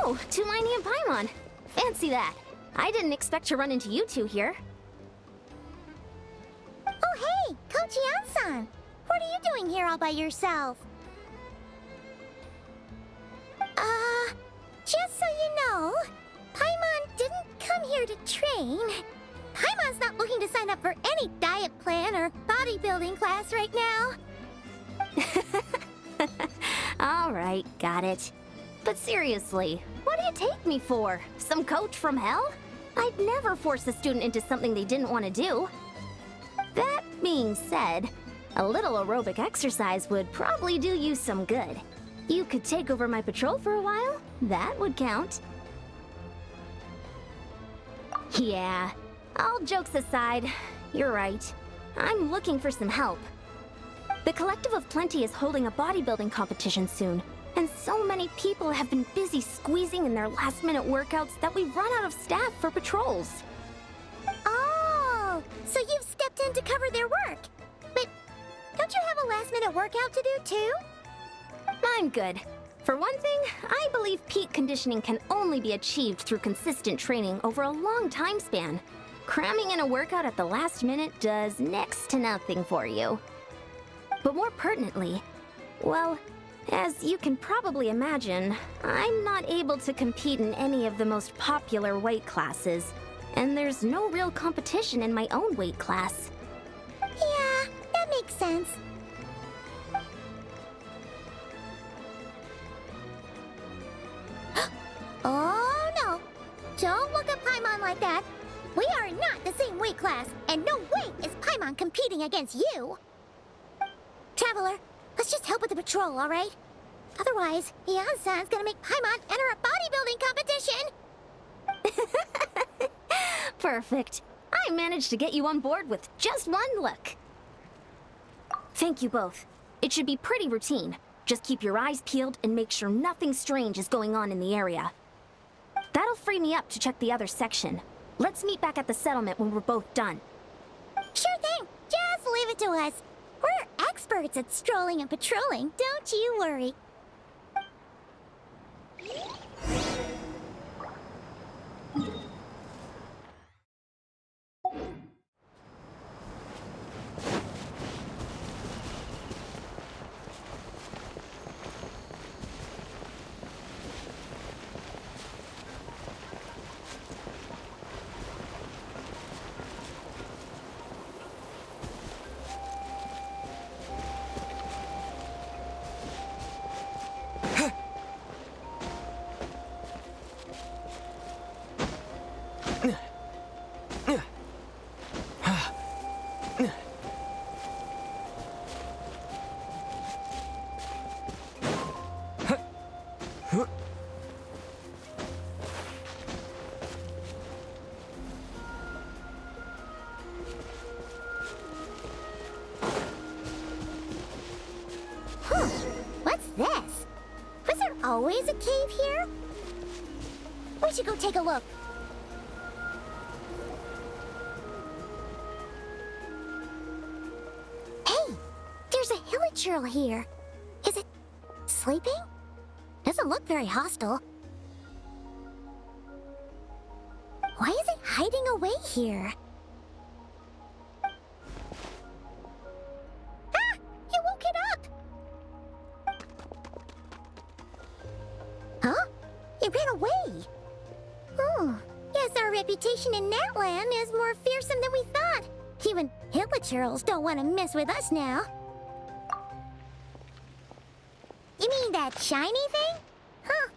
Oh, Tumini and Paimon. Fancy that. I didn't expect to run into you two here. Oh hey, Coach Yan-san! What are you doing here all by yourself? Just so you know, Paimon didn't come here to train. Paimon's not looking to sign up for any diet plan or bodybuilding class right now. Alright, got it. But seriously, what do you take me for? Some coach from hell? I'd never force a student into something they didn't want to do. That being said, a little aerobic exercise would probably do you some good. You could take over my patrol for a while. That would count. Yeah, all jokes aside, you're right. I'm looking for some help. The Collective of Plenty is holding a bodybuilding competition soon, and so many people have been busy squeezing in their last-minute workouts that we've run out of staff for patrols. Oh, so you've stepped in to cover their work. But don't you have a last-minute workout to do too? I'm good. For one thing, I believe peak conditioning can only be achieved through consistent training over a long time span. Cramming in a workout at the last minute does next to nothing for you. But more pertinently, well, as you can probably imagine, I'm not able to compete in any of the most popular weight classes, and there's no real competition in my own weight class. Yeah, that makes sense. Oh no! Don't look at Paimon like that! We are not the same weight class, and no way is Paimon competing against you! Traveler, let's just help with the patrol, alright? Otherwise, Yan-san's gonna make Paimon enter a bodybuilding competition! Perfect. I managed to get you on board with just one look. Thank you both. It should be pretty routine. Just keep your eyes peeled and make sure nothing strange is going on in the area. That'll free me up to check the other section. Let's meet back at the settlement when we're both done. Sure thing! Just leave it to us. We're experts at strolling and patrolling, don't you worry. What's this? Was there always a cave here? We should go take a look. Hey, there's a hilichurl here. Is it sleeping? Doesn't look very hostile. Why is it hiding away here? Ah! You woke it up! Huh? It ran away! Oh, guess our reputation in Natlan is more fearsome than we thought. Even hilichurls don't want to mess with us now. You mean that shiny thing? Huh.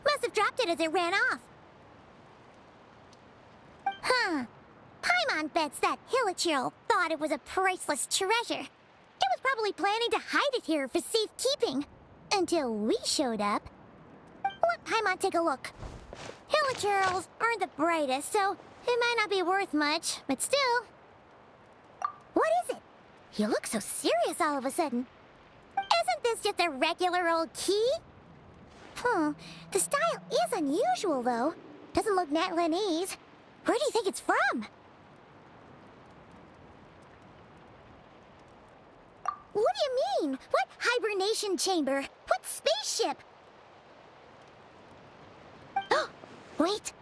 Must have dropped it as it ran off. Huh. Paimon bets that hilichurl thought it was a priceless treasure. It was probably planning to hide it here for safekeeping. Until we showed up. Let Paimon take a look. Hilichurls aren't the brightest, so it might not be worth much, but still. What is it? You look so serious all of a sudden. Isn't this just a regular old key? The style is unusual, though. Doesn't look Natlanese. Where do you think it's from? What do you mean? What hibernation chamber? What spaceship? Wait,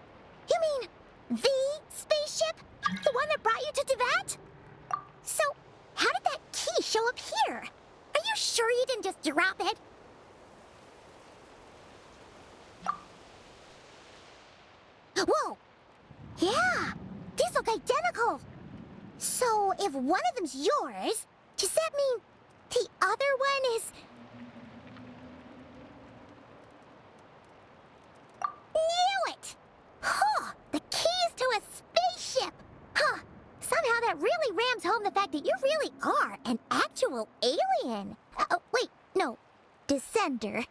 you mean the spaceship? The one that brought you to Tibet? So, how did that key show up here? Are you sure you didn't just drop it? Whoa! Yeah, these look identical. So, if one of them's yours, does that mean the other one is... Knew it! Huh, the keys to a spaceship! Huh, somehow that really rams home the fact that you really are an actual alien. Wait, no, descender.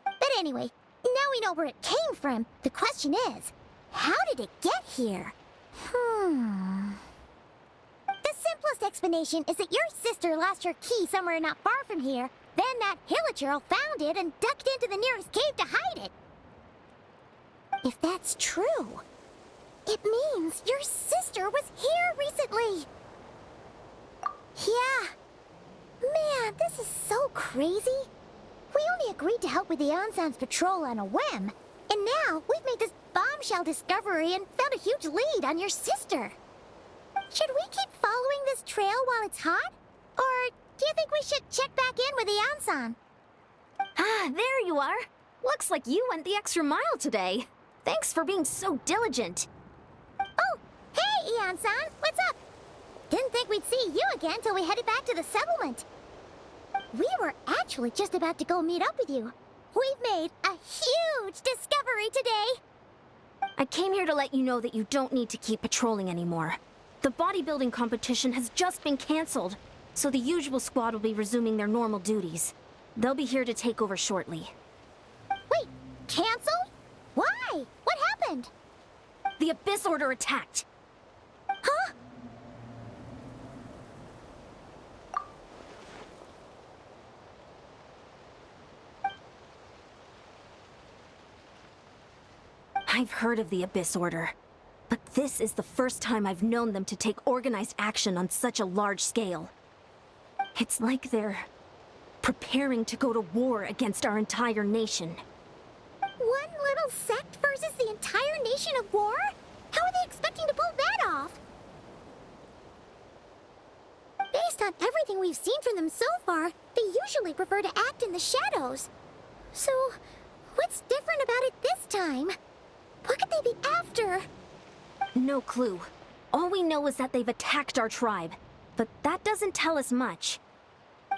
But anyway, now we know where it came from. The question is, how did it get here? The simplest explanation is that your sister lost her key somewhere not far from here. Then that hilichurl found it and ducked into the nearest cave to hide it. If that's true, it means your sister was here recently. Yeah. Man, this is so crazy. We only agreed to help with the Ensign's patrol on a whim. And now we've made this bombshell discovery and found a huge lead on your sister. Should we keep following this trail while it's hot? Or do you think we should check back in with the Ensign? Ah, there you are. Looks like you went the extra mile today. Thanks for being so diligent. Oh, hey, Ensign, what's up? Didn't think we'd see you again till we headed back to the settlement. We were actually just about to go meet up with you. We've made a huge discovery today. I came here to let you know that you don't need to keep patrolling anymore. The bodybuilding competition has just been canceled, so the usual squad will be resuming their normal duties. They'll be here to take over shortly. Wait, canceled? Why? What happened? The Abyss Order attacked. Huh? I've heard of the Abyss Order, but this is the first time I've known them to take organized action on such a large scale. It's like they're preparing to go to war against our entire nation. One little sect versus the entire nation of war? How are they expecting to pull that off? Based on everything we've seen from them so far, they usually prefer to act in the shadows. So, what's different about it this time? What could they be after? No clue. All we know is that they've attacked our tribe, but that doesn't tell us much.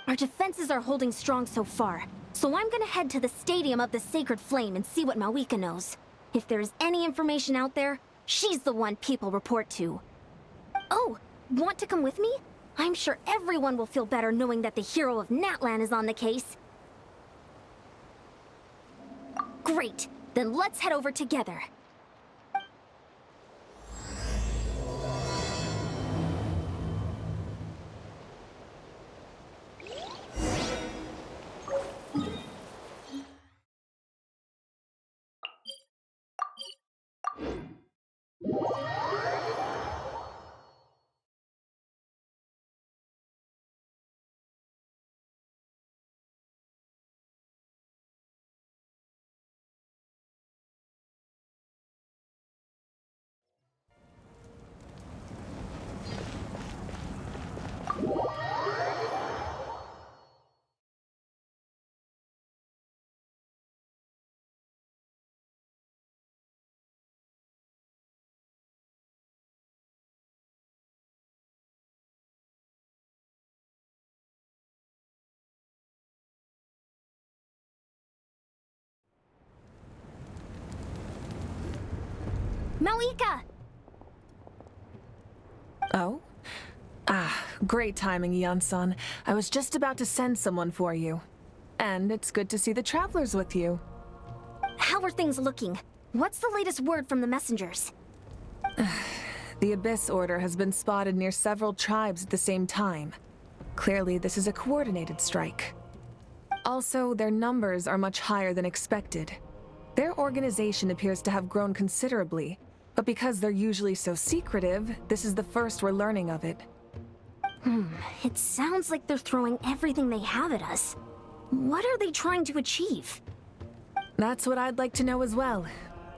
Our defenses are holding strong so far, so I'm gonna head to the Stadium of the Sacred Flame and see what Mawika knows. If there's any information out there, she's the one people report to. Oh, want to come with me? I'm sure everyone will feel better knowing that the hero of Natlan is on the case. Great, then let's head over together. Mawika! Oh? Ah, great timing, Yan-san. I was just about to send someone for you. And it's good to see the travelers with you. How are things looking? What's the latest word from the messengers? The Abyss Order has been spotted near several tribes at the same time. Clearly, this is a coordinated strike. Also, their numbers are much higher than expected. Their organization appears to have grown considerably, but because they're usually so secretive, this is the first we're learning of it. It sounds like they're throwing everything they have at us. What are they trying to achieve? That's what I'd like to know as well.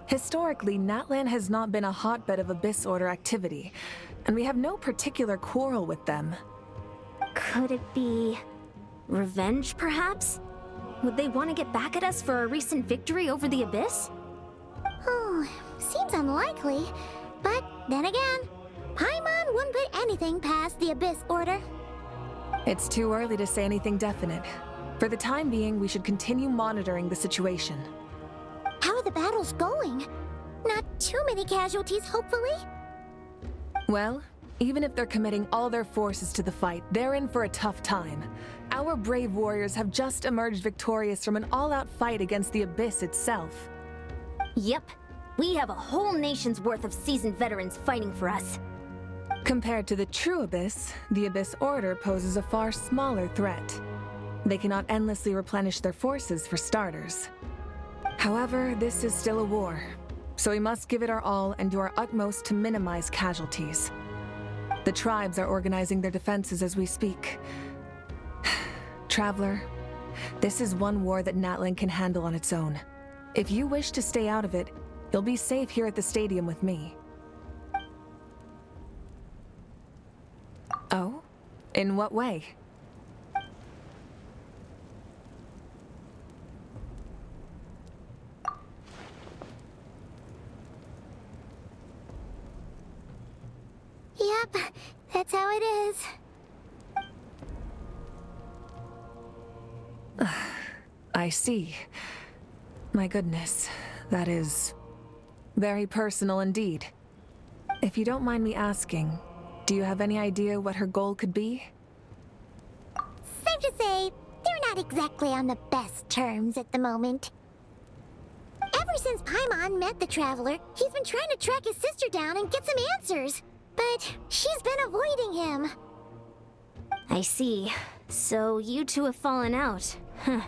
Historically, Natlan has not been a hotbed of Abyss Order activity, and we have no particular quarrel with them. Could it be revenge, perhaps? Would they want to get back at us for our recent victory over the Abyss? Oh, seems unlikely. But then again, Paimon wouldn't put anything past the Abyss Order. It's too early to say anything definite. For the time being, we should continue monitoring the situation. How are the battles going? Not too many casualties, hopefully? Well, even if they're committing all their forces to the fight, they're in for a tough time. Our brave warriors have just emerged victorious from an all-out fight against the Abyss itself. Yep. We have a whole nation's worth of seasoned veterans fighting for us. Compared to the true Abyss, the Abyss Order poses a far smaller threat. They cannot endlessly replenish their forces for starters. However, this is still a war, so we must give it our all and do our utmost to minimize casualties. The tribes are organizing their defenses as we speak. Traveler, this is one war that Natlan can handle on its own. If you wish to stay out of it, you'll be safe here at the stadium with me. Oh? In what way? Yep, that's how it is. I see. My goodness, that is very personal indeed. If you don't mind me asking, do you have any idea what her goal could be? Safe to say, they're not exactly on the best terms at the moment. Ever since Paimon met the Traveler, he's been trying to track his sister down and get some answers. But she's been avoiding him. I see. So you two have fallen out. Huh.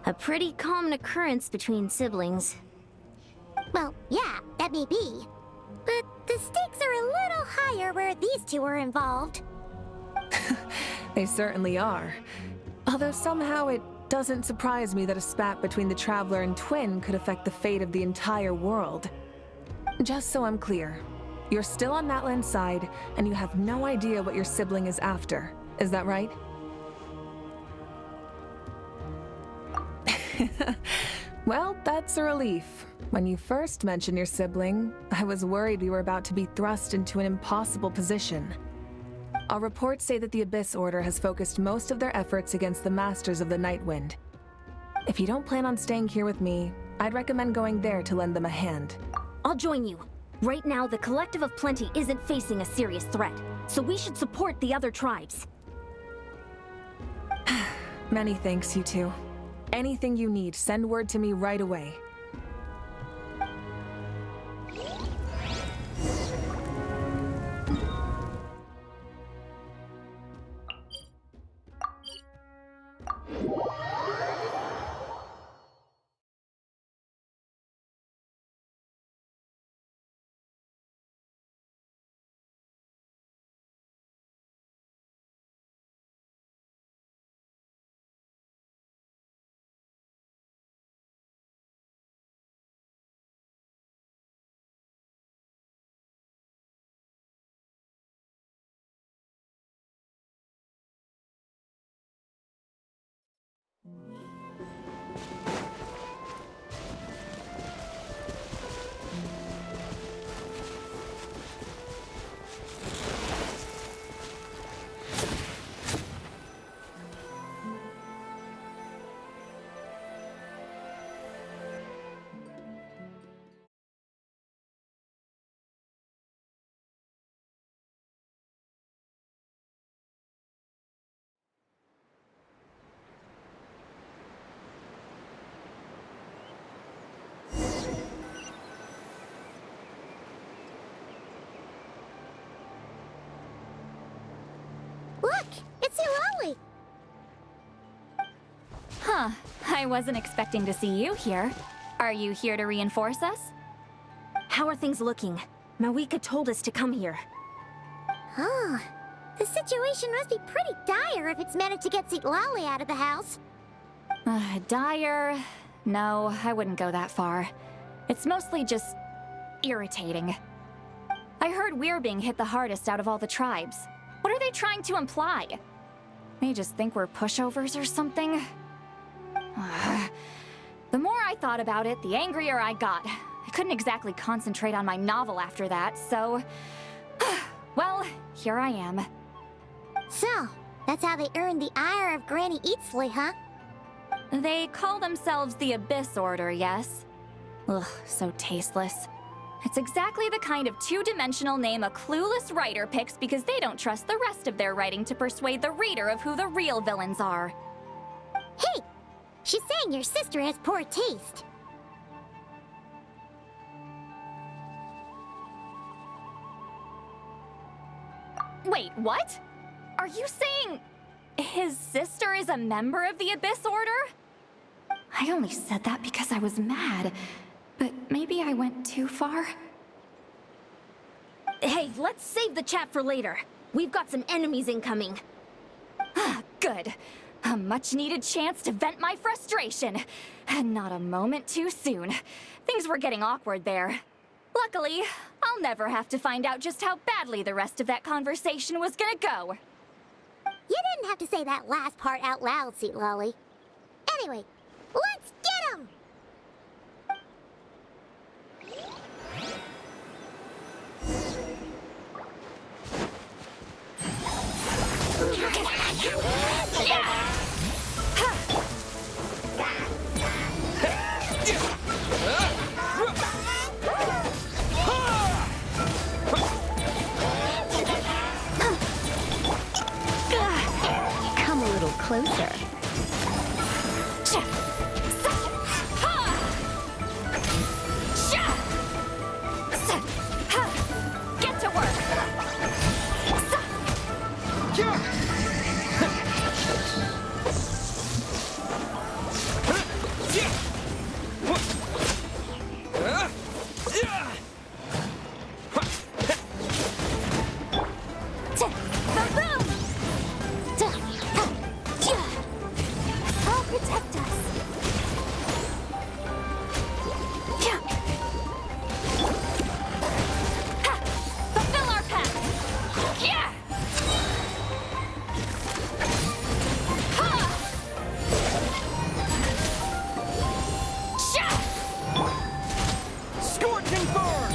A pretty common occurrence between siblings. Well, yeah, that may be. But the stakes are a little higher where these two are involved. They certainly are. Although somehow it doesn't surprise me that a spat between the Traveler and Twin could affect the fate of the entire world. Just so I'm clear, you're still on Natlan's side, and you have no idea what your sibling is after. Is that right? Well, that's a relief. When you first mentioned your sibling, I was worried we were about to be thrust into an impossible position. Our reports say that the Abyss Order has focused most of their efforts against the Masters of the Nightwind. If you don't plan on staying here with me, I'd recommend going there to lend them a hand. I'll join you. Right now, the Collective of Plenty isn't facing a serious threat, so we should support the other tribes. Many thanks, you two. Anything you need, send word to me right away. Look, it's Eulalie. Huh, I wasn't expecting to see you here. Are you here to reinforce us? How are things looking? Mawika told us to come here. Oh, the situation must be pretty dire if it's managed to get Eulalie out of the house. Dire? No, I wouldn't go that far. It's mostly just irritating. I heard we're being hit the hardest out of all the tribes. What are they trying to imply? They just think we're pushovers or something? The more I thought about it, the angrier I got. I couldn't exactly concentrate on my novel after that, so... well, here I am. So, that's how they earned the ire of Granny Eatsley, huh? They call themselves the Abyss Order, yes? Ugh, so tasteless. It's exactly the kind of two-dimensional name a clueless writer picks because they don't trust the rest of their writing to persuade the reader of who the real villains are. Hey! She's saying your sister has poor taste. Wait, what? Are you saying his sister is a member of the Abyss Order? I only said that because I was mad, but maybe I went too far. Hey, let's save the chat for later. We've got some enemies incoming. Good. A much-needed chance to vent my frustration. And not a moment too soon. Things were getting awkward there. Luckily, I'll never have to find out just how badly the rest of that conversation was gonna go. You didn't have to say that last part out loud, Sweet Lolly. Anyway, let's get 'em! Come a little closer. Get to work! I'll protect us. Fulfill our path! Yeah! Scorching burn!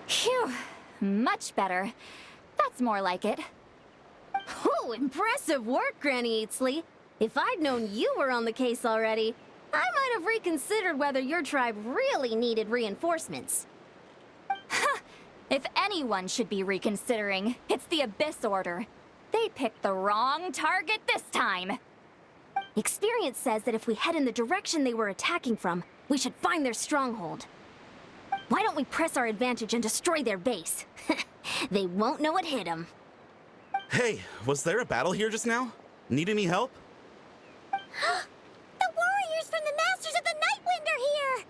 Phew, much better. That's more like it. Oh, impressive work, Granny Eatsley. If I'd known you were on the case already, I might have reconsidered whether your tribe really needed reinforcements. If anyone should be reconsidering, it's the Abyss Order. They picked the wrong target this time. Experience says that if we head in the direction they were attacking from, we should find their stronghold. Why don't we press our advantage and destroy their base? They won't know it hit them. Hey, was there a battle here just now? Need any help? The warriors from the Masters of the Nightwind are here!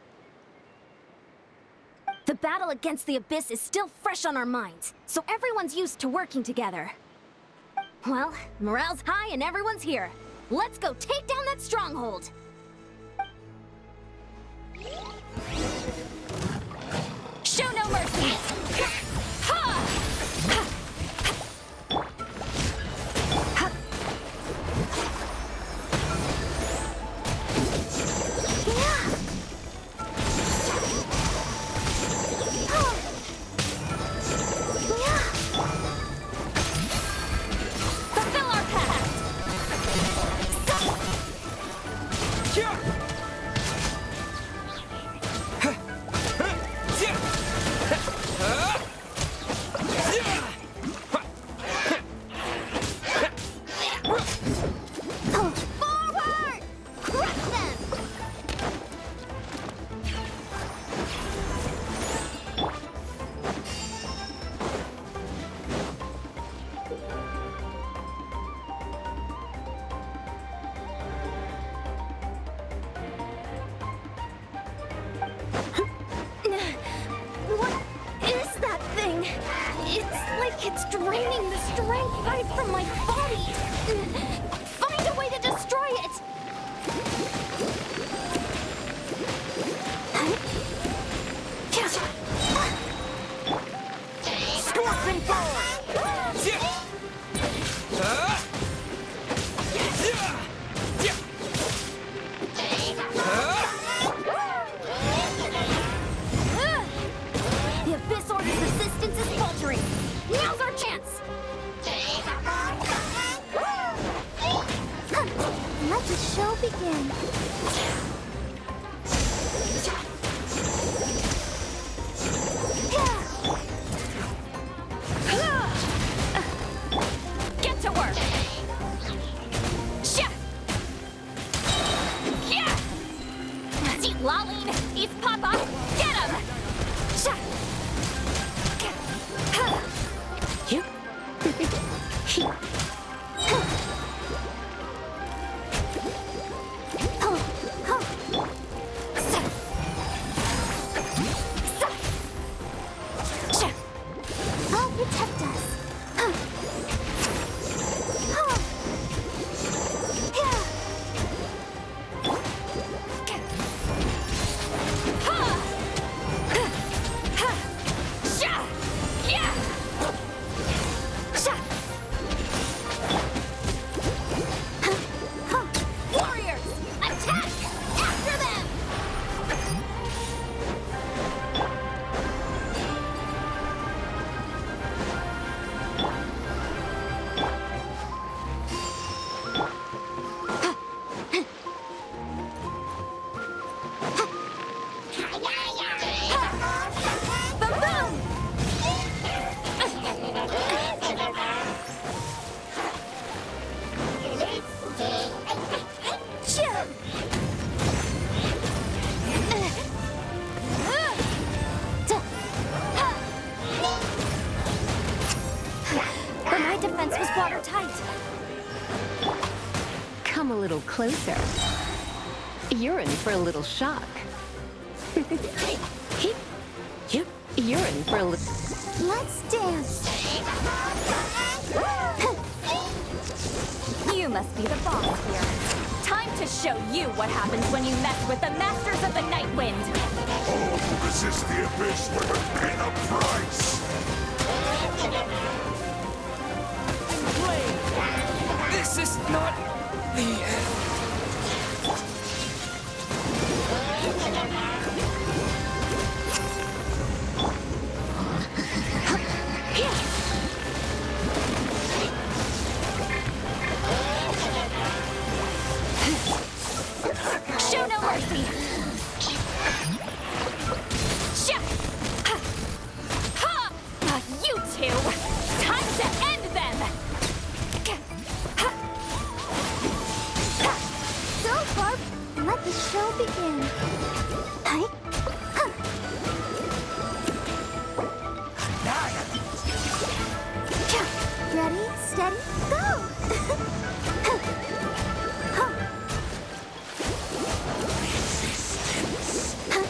The battle against the Abyss is still fresh on our minds, so everyone's used to working together. Well, morale's high and everyone's here. Let's go take down that stronghold! Show no mercy! Fulfill our path! draining the strength right from my body. Find a way to destroy it. Scorching power! The Abyss Order's resistance is faltering. Now's our chance. Let the show begin. Get to work! Sha! Yeah! Eat Laline! Eat Papa! Get him! Sha! I'll protect us. Warriors, attack! After them! Ba-boom! Shoo! But my defense was watertight. Come a little closer. You're in for a little shock. You're in for a little... Let's dance. You must be the boss here. Time to show you what happens when you mess with the Masters of the Night Wind. All who resist the abyss will pay a price. This is not the end. Show no mercy. Sha! Ha! Ha! You two! Time to end them! So far, let the show begin. Hi. Ready, steady, go!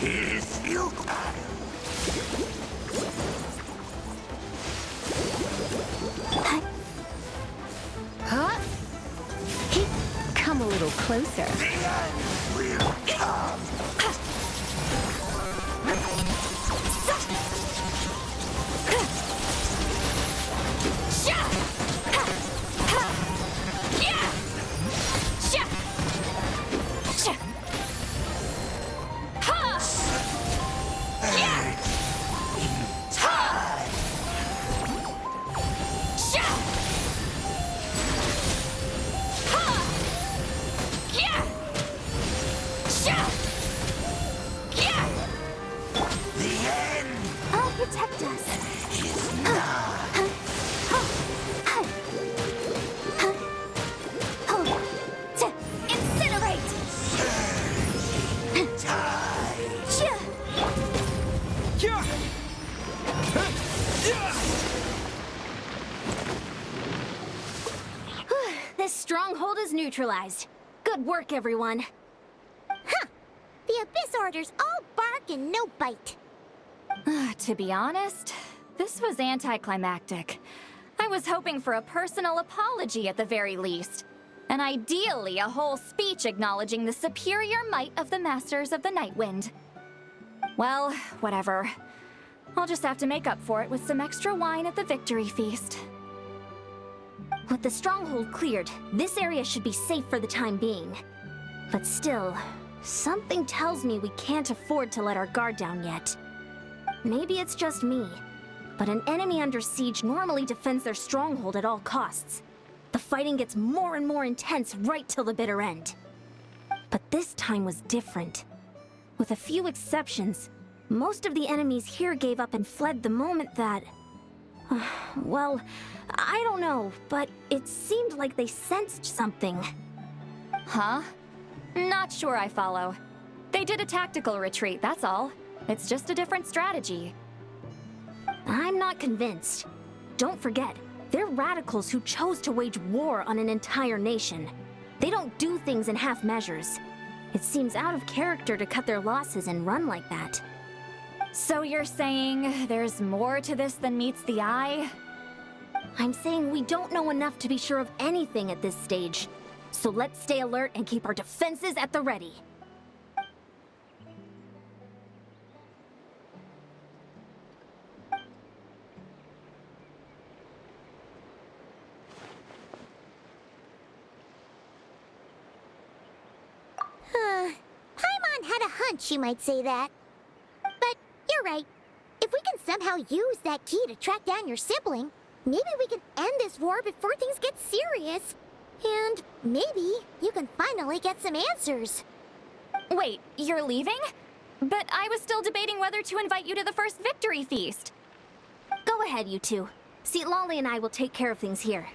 If you Huh? Come a little closer. will come. Sha! Ha! Ha! Yeah! Sha! Sha! Ha! Yeah! Ha! Sha! Ha! Yeah! Sha! Yeah! The end I'll protect us. is nigh. Incinerate! This stronghold is neutralized. Good work, everyone. The Abyss Order's all bark and no bite. To be honest, this was anticlimactic. I was hoping for a personal apology at the very least. And ideally, a whole speech acknowledging the superior might of the Masters of the Night Wind. Well, whatever. I'll just have to make up for it with some extra wine at the victory feast. With the stronghold cleared, this area should be safe for the time being. But still, something tells me we can't afford to let our guard down yet. Maybe it's just me, but an enemy under siege normally defends their stronghold at all costs. The fighting gets more and more intense right till the bitter end. But this time was different. With a few exceptions, most of the enemies here gave up and fled the moment that... well, I don't know, but it seemed like they sensed something. Huh? Not sure I follow. They did a tactical retreat, that's all. It's just a different strategy. I'm not convinced. Don't forget, they're radicals who chose to wage war on an entire nation. They don't do things in half measures. It seems out of character to cut their losses and run like that. So you're saying there's more to this than meets the eye? I'm saying we don't know enough to be sure of anything at this stage. So let's stay alert and keep our defenses at the ready. Paimon had a hunch you might say that. But you're right. If we can somehow use that key to track down your sibling, maybe we can end this war before things get serious. And maybe you can finally get some answers. Wait, you're leaving? But I was still debating whether to invite you to the first victory feast. Go ahead, you two. See, Lolly and I will take care of things here.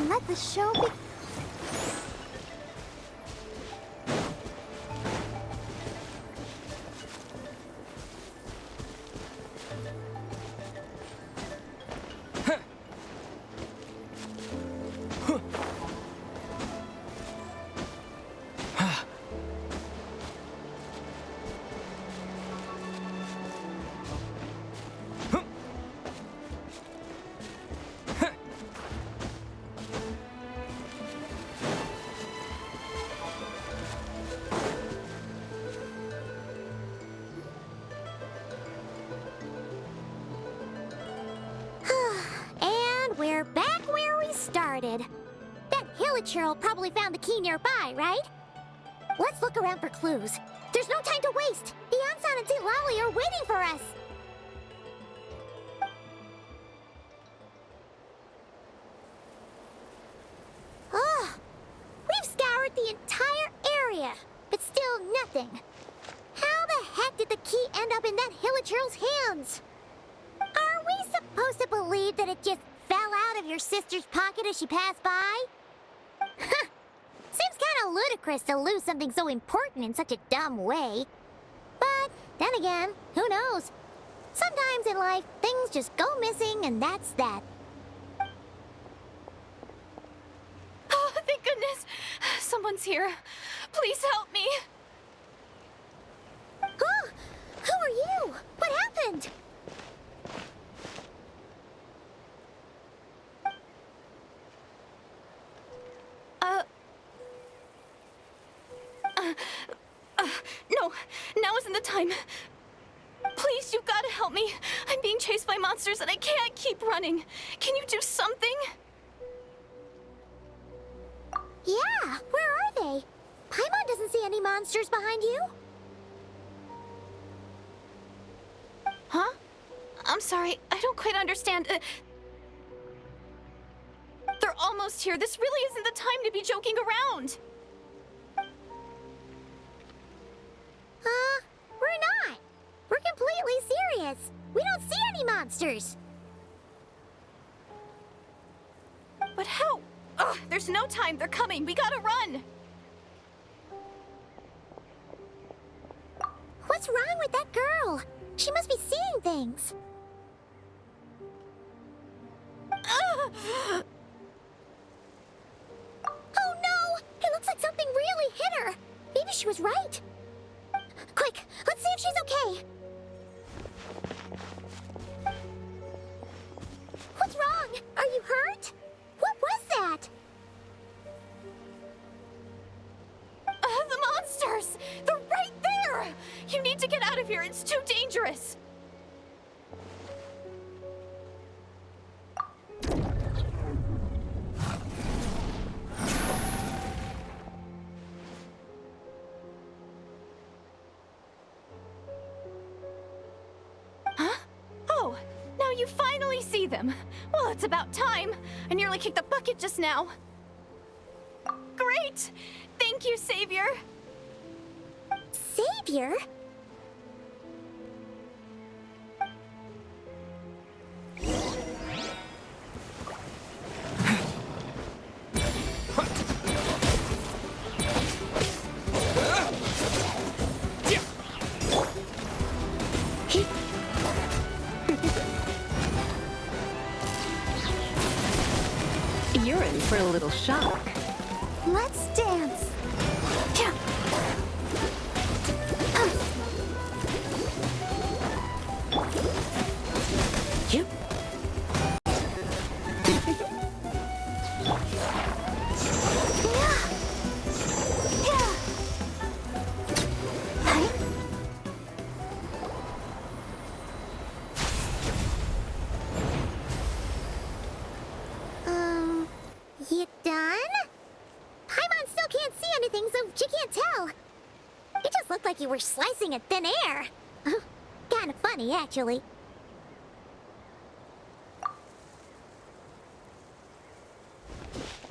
Let the show be... And we're back where we started. That Hilichurl probably found the key nearby, right? Let's look around for clues. There's no time to waste. The Ansan and Lolly are waiting for us. Oh, we've scoured the entire area, but still nothing. How the heck did the key end up in that Hilichurl's hands? Are we supposed to believe that it just fell out of your sister's pocket as she passed by? Seems kind of ludicrous to lose something so important in such a dumb way. But then again, who knows? Sometimes in life, things just go missing and that's that. Oh, thank goodness! Someone's here. Please help me! Huh? Who are you? What happened? No, now isn't the time. Please, you've got to help me. I'm being chased by monsters and I can't keep running. Can you do something? Yeah, where are they? Paimon doesn't see any monsters behind you. Huh? I'm sorry, I don't quite understand. They're almost here. This really isn't the time to be joking around. We're not. We're completely serious. We don't see any monsters. But how? Ugh, there's no time. They're coming. We gotta run. What's wrong with that girl? She must be seeing things. Ugh. Oh no! It looks like something really hit her. Maybe she was right. Quick, let's see if she's okay. What's wrong? Are you hurt? What was that? The monsters! They're right there! You need to get out of here. It's too dangerous. Huh? Oh, now you finally see them. Well, it's about time. I nearly kicked the bucket just now. Great! Thank you, Savior. Savior? You're in for a little shock. Let's dance. You. You done? Paimon still can't see anything, so she can't tell. It just looked like you were slicing at thin air. Kinda funny, actually.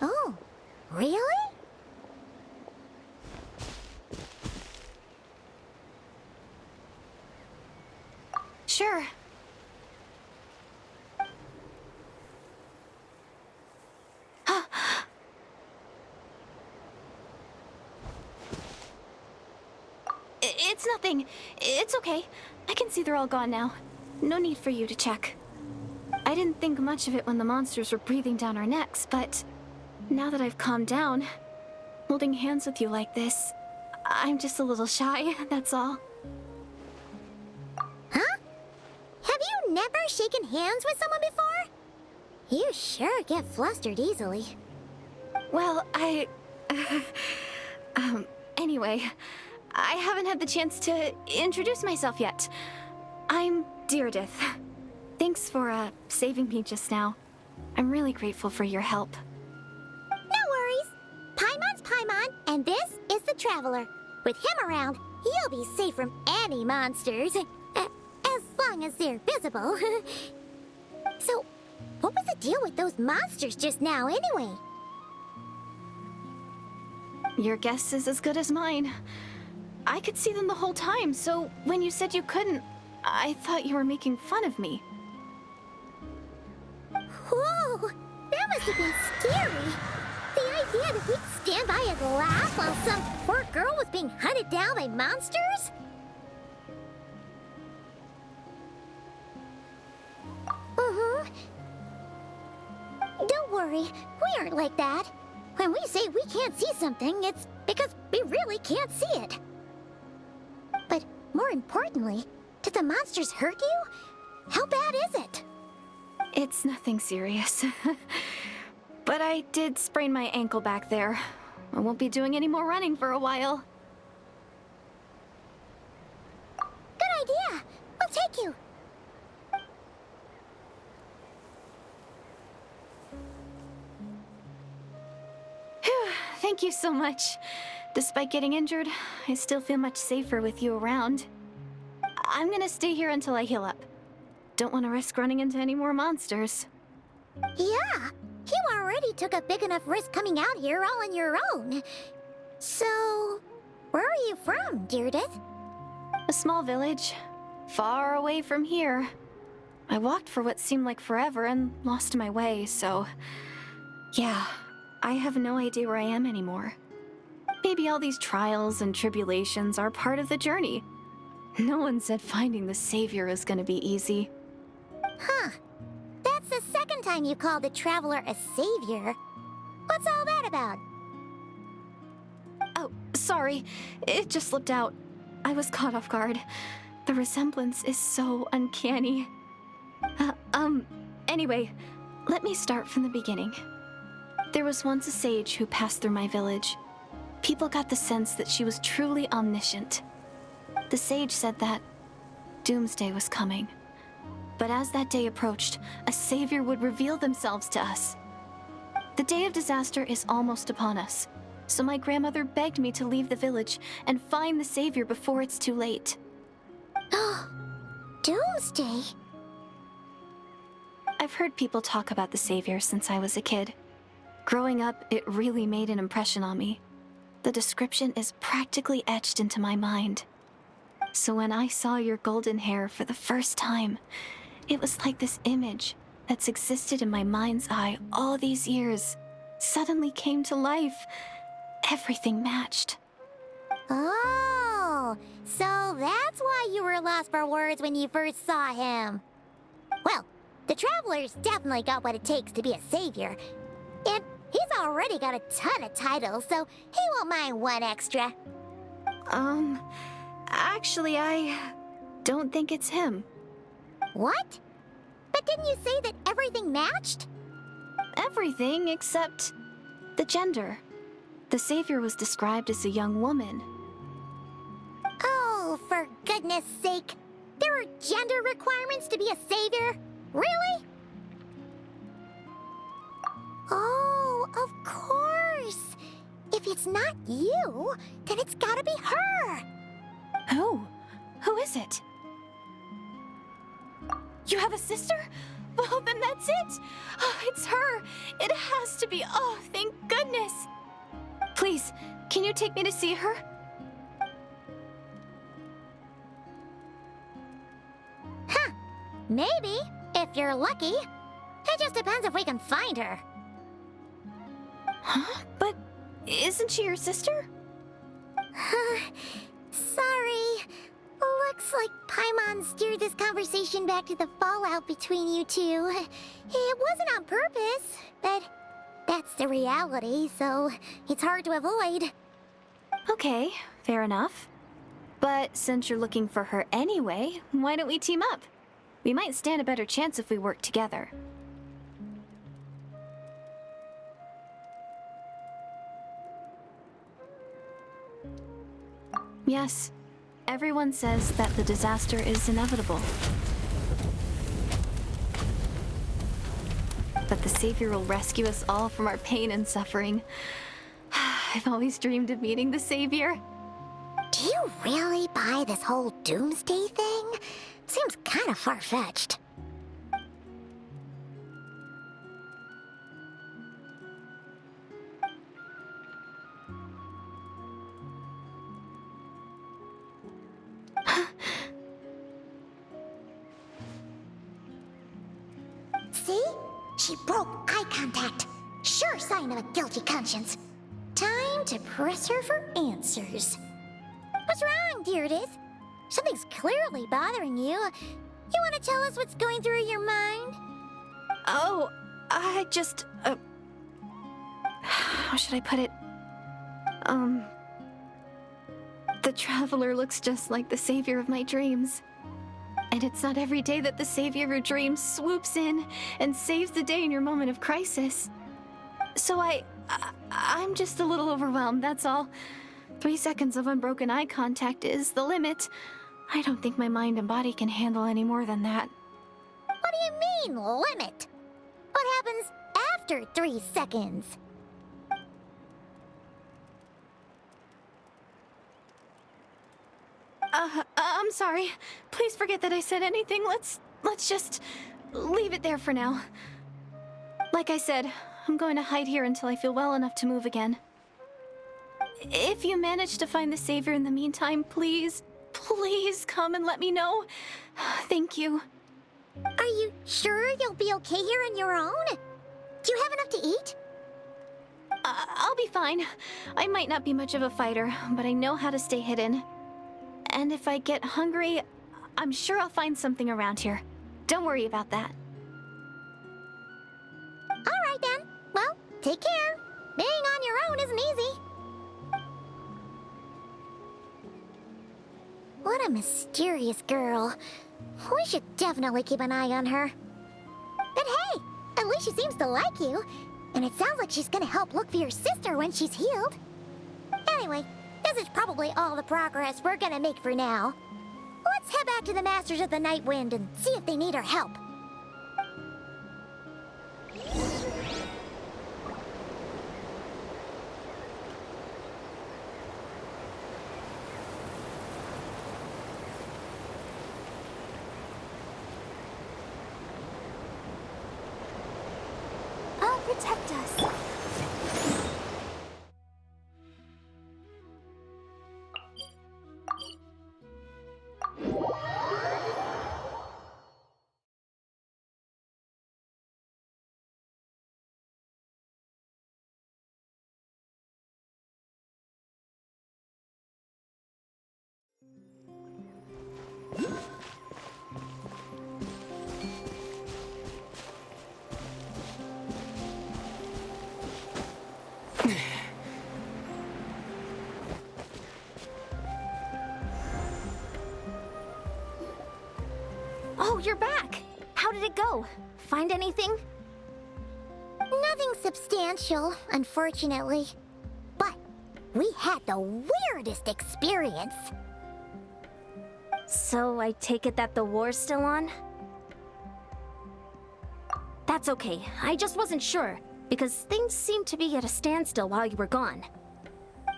Oh, really? Sure. It's nothing. It's okay. I can see they're all gone now. No need for you to check. I didn't think much of it when the monsters were breathing down our necks, but now that I've calmed down, holding hands with you like this, I'm just a little shy, that's all. Huh? Have you never shaken hands with someone before? You sure get flustered easily. Well, anyway, I haven't had the chance to introduce myself yet. I'm Deirdith. Thanks for, saving me just now. I'm really grateful for your help. No worries. Paimon's Paimon, and this is the Traveler. With him around, you'll be safe from any monsters. As long as they're visible. So, what was the deal with those monsters just now, anyway? Your guess is as good as mine. I could see them the whole time, so when you said you couldn't, I thought you were making fun of me. Whoa! That must have been scary. The idea that we'd stand by and laugh while some poor girl was being hunted down by monsters? Don't worry, we aren't like that. When we say we can't see something, it's because we really can't see it. But more importantly, did the monsters hurt you? How bad is it? It's nothing serious. But I did sprain my ankle back there. I won't be doing any more running for a while. Good idea. We'll take you. Phew, thank you so much. Despite getting injured, I still feel much safer with you around. I'm gonna stay here until I heal up. Don't want to risk running into any more monsters. Yeah, You already took a big enough risk coming out here all on your own. So, where are you from, Deirdith? A small village, far away from here. I walked for what seemed like forever and lost my way, so... Yeah, I have no idea where I am anymore. Maybe all these trials and tribulations are part of the journey. No one said finding the Savior is gonna be easy. Huh. That's the second time you called the Traveler a savior. What's all that about? Oh, sorry. It just slipped out. I was caught off guard. The resemblance is so uncanny. Anyway, let me start from the beginning. There was once a sage who passed through my village. People got the sense that she was truly omniscient. The sage said that doomsday was coming. But as that day approached, a savior would reveal themselves to us. The day of disaster is almost upon us, so my grandmother begged me to leave the village and find the savior before it's too late. Doomsday? I've heard people talk about the savior since I was a kid. Growing up, it really made an impression on me. The description is practically etched into my mind. So when I saw your golden hair for the first time, it was like this image that's existed in my mind's eye all these years suddenly came to life. Everything matched. Oh, so that's why you were lost for words when you first saw him. Well, the Traveler's definitely got what it takes to be a savior. And he's already got a ton of titles, so he won't mind one extra. Actually, I don't think it's him. What? But didn't you say that everything matched? Everything except the gender. The savior was described as a young woman. Oh, for goodness sake. There are gender requirements to be a savior? Really? Oh, of course. If it's not you, then it's gotta be her. Who? Who is it? You have a sister? Well, then that's it. Oh, it's her. It has to be. Oh, thank goodness. Please, can you take me to see her? Huh. Maybe, if you're lucky. It just depends if we can find her. Huh? But isn't she your sister? Sorry. Looks like Paimon steered this conversation back to the fallout between you two. It wasn't on purpose, but that's the reality, so it's hard to avoid. Okay, fair enough. But since you're looking for her anyway, why don't we team up? We might stand a better chance if we work together. Yes, everyone says that the disaster is inevitable. But the Savior will rescue us all from our pain and suffering. I've always dreamed of meeting the Savior. Do you really buy this whole doomsday thing? Seems kind of far-fetched. See? She broke eye contact. Sure sign of a guilty conscience. Time to press her for answers. What's wrong, Deirdith? Something's clearly bothering you. You want to tell us what's going through your mind? Oh, I just, how should I put it? The Traveler looks just like the savior of my dreams. And it's not every day that the savior of your dreams swoops in and saves the day in your moment of crisis. So I'm just a little overwhelmed, that's all. 3 seconds of unbroken eye contact is the limit. I don't think my mind and body can handle any more than that. What do you mean, limit? What happens after 3 seconds? I'm sorry. Please forget that I said anything. Let's just leave it there for now. Like I said, I'm going to hide here until I feel well enough to move again. If you manage to find the Savior in the meantime, please come and let me know. Thank you. Are you sure you'll be okay here on your own? Do you have enough to eat? I'll be fine. I might not be much of a fighter, but I know how to stay hidden. And if I get hungry, I'm sure I'll find something around here. Don't worry about that. All right then. Well, take care. Being on your own isn't easy. What a mysterious girl. We should definitely keep an eye on her. But hey, at least she seems to like you. And it sounds like she's gonna help look for your sister when she's healed. Anyway, this is probably all the progress we're gonna make for now. Let's head back to the Masters of the Night Wind and see if they need our help. Protect us. Oh, you're back! How did it go? Find anything? Nothing substantial, unfortunately. But we had the weirdest experience. So I take it that the war's still on? That's okay. I just wasn't sure, because things seemed to be at a standstill while you were gone.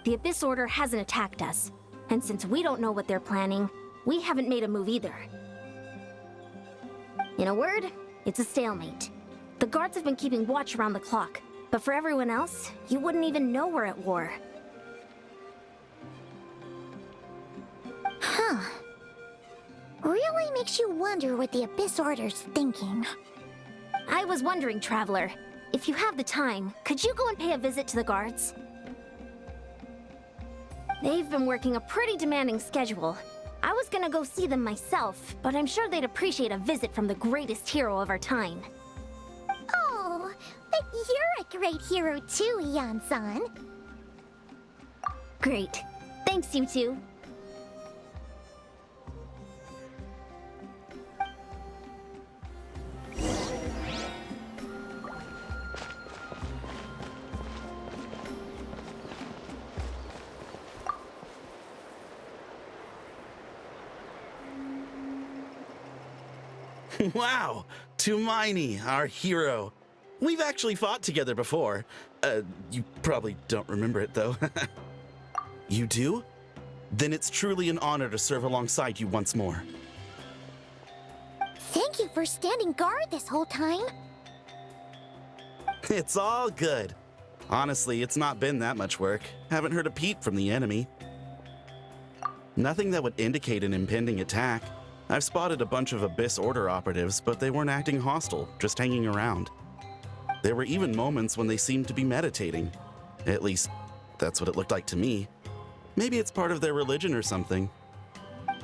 The Abyss Order hasn't attacked us, and since we don't know what they're planning, we haven't made a move either. In a word, it's a stalemate. The guards have been keeping watch around the clock, but for everyone else, you wouldn't even know we're at war. Huh. Really makes you wonder what the Abyss Order's thinking. I was wondering, Traveler, if you have the time, could you go and pay a visit to the guards? They've been working a pretty demanding schedule. I was gonna go see them myself, but I'm sure they'd appreciate a visit from the greatest hero of our time. Oh, but you're a great hero too, Yan-san. Great. Thanks, you two. Wow, Tumaini, our hero. We've actually fought together before. You probably don't remember it, though. You do? Then it's truly an honor to serve alongside you once more. Thank you for standing guard this whole time. It's all good. Honestly, it's not been that much work. Haven't heard a peep from the enemy. Nothing that would indicate an impending attack. I've spotted a bunch of Abyss Order operatives, but they weren't acting hostile, just hanging around. There were even moments when they seemed to be meditating. At least, that's what it looked like to me. Maybe it's part of their religion or something.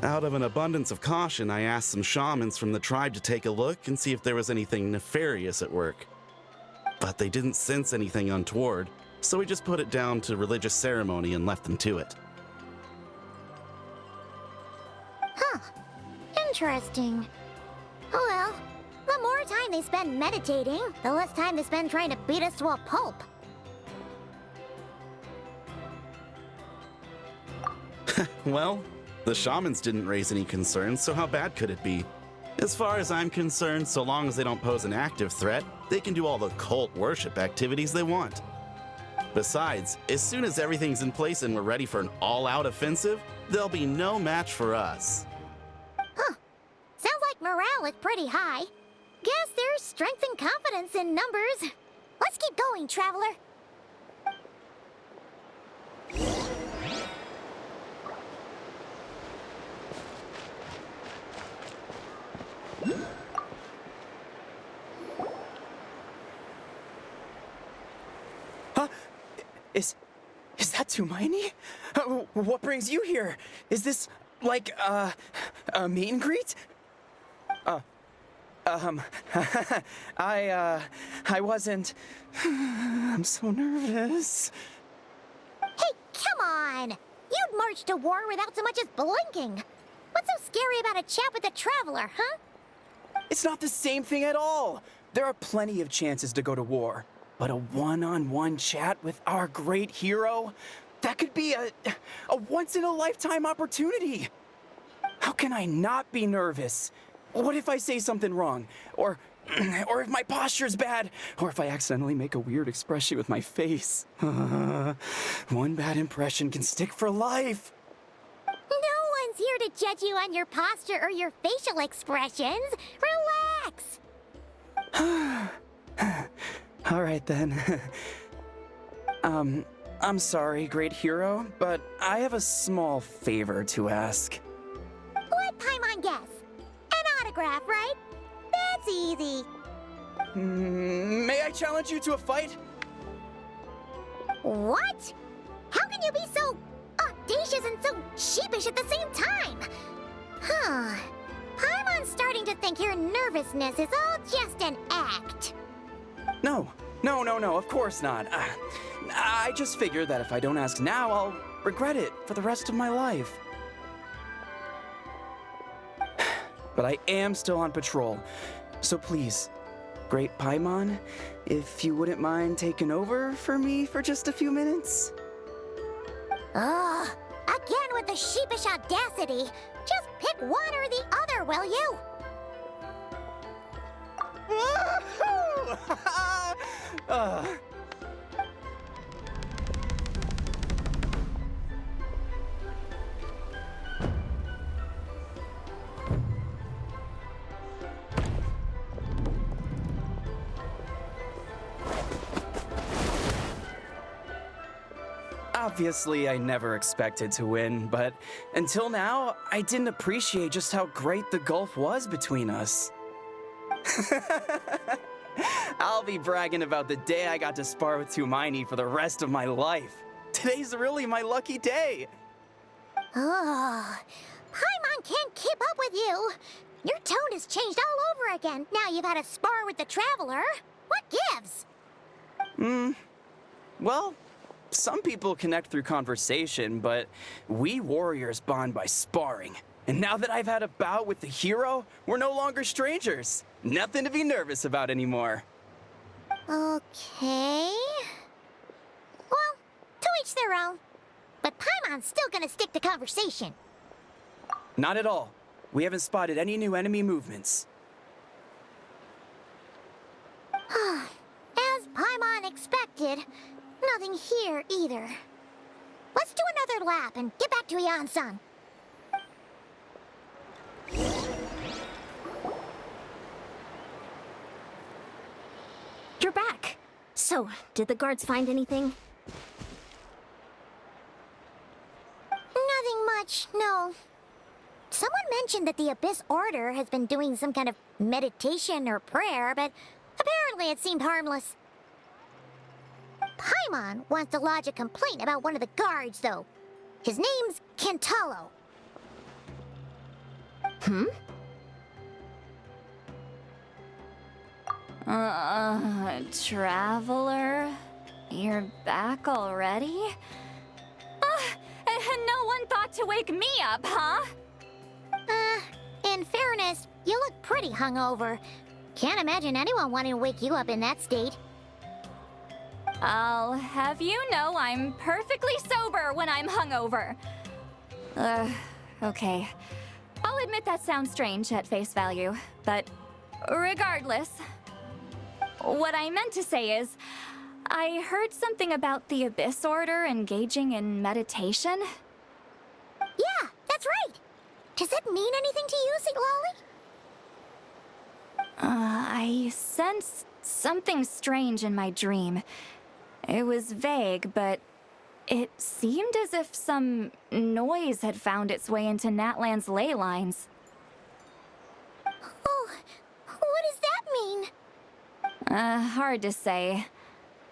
Out of an abundance of caution, I asked some shamans from the tribe to take a look and see if there was anything nefarious at work. But they didn't sense anything untoward, so we just put it down to religious ceremony and left them to it. Huh. Interesting. Oh well, the more time they spend meditating, the less time they spend trying to beat us to a pulp. Well, the shamans didn't raise any concerns, so how bad could it be? As far as I'm concerned, so long as they don't pose an active threat, they can do all the cult worship activities they want. Besides, as soon as everything's in place and we're ready for an all-out offensive, there'll be no match for us. Huh. Sounds like morale is pretty high. Guess there's strength and confidence in numbers. Let's keep going, traveler. Huh? Is that Tumaini? What brings you here? Is this, like, a meet and greet? I wasn't... I'm so nervous. Hey, come on! You'd march to war without so much as blinking. What's so scary about a chat with a traveler, huh? It's not the same thing at all. There are plenty of chances to go to war. But a one-on-one chat with our great hero? That could be a once-in-a-lifetime opportunity. How can I not be nervous? What if I say something wrong? Or if my posture's bad? Or if I accidentally make a weird expression with my face? One bad impression can stick for life. No one's here to judge you on your posture or your facial expressions. Relax! All right, then. I'm sorry, great hero, but I have a small favor to ask. Let Paimon guess. An autograph, right? That's easy. May I challenge you to a fight? What? How can you be so audacious and so sheepish at the same time? Huh. Paimon's starting to think your nervousness is all just an act. No, of course not. I just figured that if I don't ask now, I'll regret it for the rest of my life. But I am still on patrol, so please, Great Paimon, if you wouldn't mind taking over for me for just a few minutes? Ugh, again with the sheepish audacity. Just pick one or the other, will you? Woohoo! Obviously, I never expected to win, but until now, I didn't appreciate just how great the gulf was between us. I'll be bragging about the day I got to spar with Tumaini for the rest of my life. Today's really my lucky day. Oh, Paimon can't keep up with you. Your tone has changed all over again. Now you've had a spar with the traveler. What gives? Well, some people connect through conversation, but we warriors bond by sparring. And now that I've had a bout with the hero, we're no longer strangers. Nothing to be nervous about anymore. Okay. Well, to each their own. But Paimon's still gonna stick to conversation. Not at all. We haven't spotted any new enemy movements. As Paimon expected, nothing here either. Let's do another lap and get back to Yan-san. You're back. So, did the guards find anything? Nothing much, no. Someone mentioned that the Abyss Order has been doing some kind of meditation or prayer, but apparently it seemed harmless. Paimon wants to lodge a complaint about one of the guards, though. His name's Kentaro. Traveler? You're back already? And no one thought to wake me up, huh? In fairness, you look pretty hungover. Can't imagine anyone wanting to wake you up in that state. I'll have you know I'm perfectly sober when I'm hungover. Okay. I'll admit that sounds strange at face value, but regardless, what I meant to say is, I heard something about the Abyss Order engaging in meditation. Yeah, that's right. Does that mean anything to you, Siglali? I sensed something strange in my dream. It was vague, but it seemed as if some noise had found its way into Natlan's ley lines. Oh, what does that mean? Hard to say.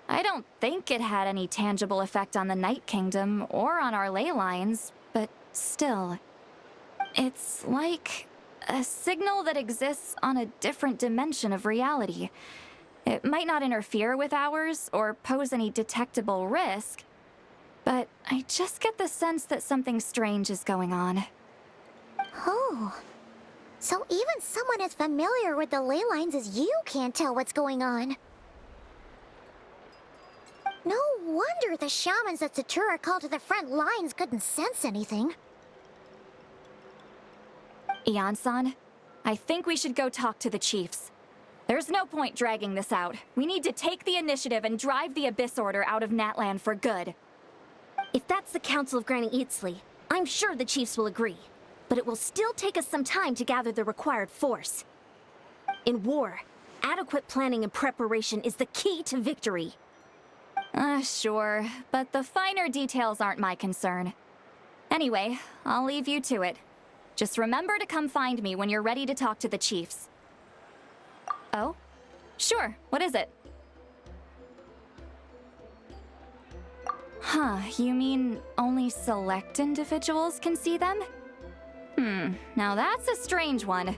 I don't think it had any tangible effect on the Night Kingdom or on our ley lines, but still. It's like a signal that exists on a different dimension of reality. It might not interfere with ours or pose any detectable risk, but I just get the sense that something strange is going on. Oh. So even someone as familiar with the ley lines as you can't tell what's going on. No wonder the shamans that Satura called to the front lines couldn't sense anything. Ian-san, I think we should go talk to the chiefs. There's no point dragging this out. We need to take the initiative and drive the Abyss Order out of Natlan for good. If that's the Council of Granny Eatsley, I'm sure the chiefs will agree. But it will still take us some time to gather the required force. In war, adequate planning and preparation is the key to victory. Sure, but the finer details aren't my concern. Anyway, I'll leave you to it. Just remember to come find me when you're ready to talk to the chiefs. Oh? Sure, what is it? Huh, you mean only select individuals can see them? Now that's a strange one.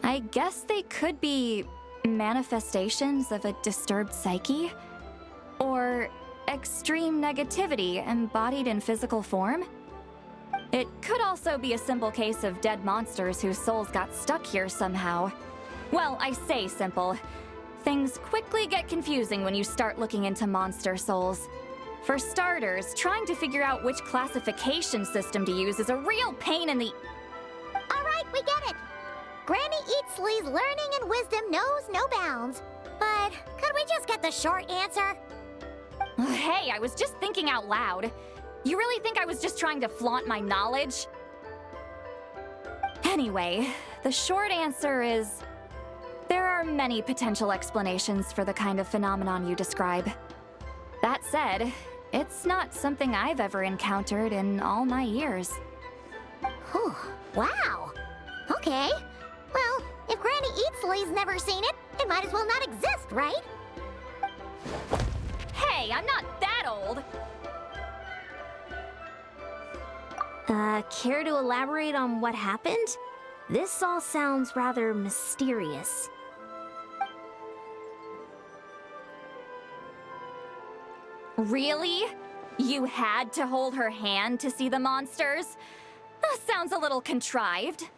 I guess they could be manifestations of a disturbed psyche? Or extreme negativity embodied in physical form? It could also be a simple case of dead monsters whose souls got stuck here somehow. Well, I say simple. Things quickly get confusing when you start looking into monster souls. For starters, trying to figure out which classification system to use is a real pain in the... Alright, we get it. Granny Eatsley's learning and wisdom knows no bounds. But could we just get the short answer? Hey, I was just thinking out loud. You really think I was just trying to flaunt my knowledge? Anyway, the short answer is... there are many potential explanations for the kind of phenomenon you describe. That said, it's not something I've ever encountered in all my years. Whew, wow. Okay. Well, if Granny Eatsley's never seen it, it might as well not exist, right? Hey, I'm not that old! Care to elaborate on what happened? This all sounds rather mysterious. Really? You had to hold her hand to see the monsters? Sounds a little contrived.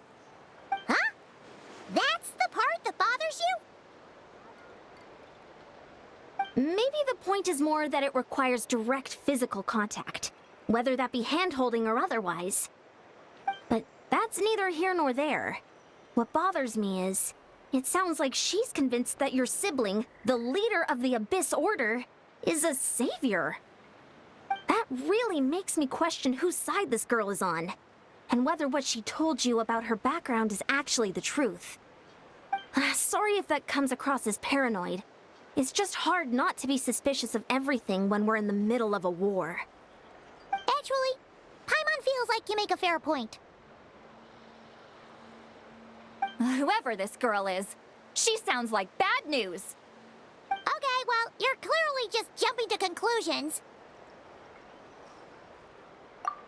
Huh? That's the part that bothers you? Maybe the point is more that it requires direct physical contact, whether that be hand-holding or otherwise. But that's neither here nor there. What bothers me is, it sounds like she's convinced that your sibling, the leader of the Abyss Order, is a savior. That really makes me question whose side this girl is on, and whether what she told you about her background is actually the truth. Sorry if that comes across as paranoid. It's just hard not to be suspicious of everything when we're in the middle of a war. Actually, Paimon feels like you make a fair point. Whoever this girl is, she sounds like bad news. Okay, well, you're clearly just jumping to conclusions.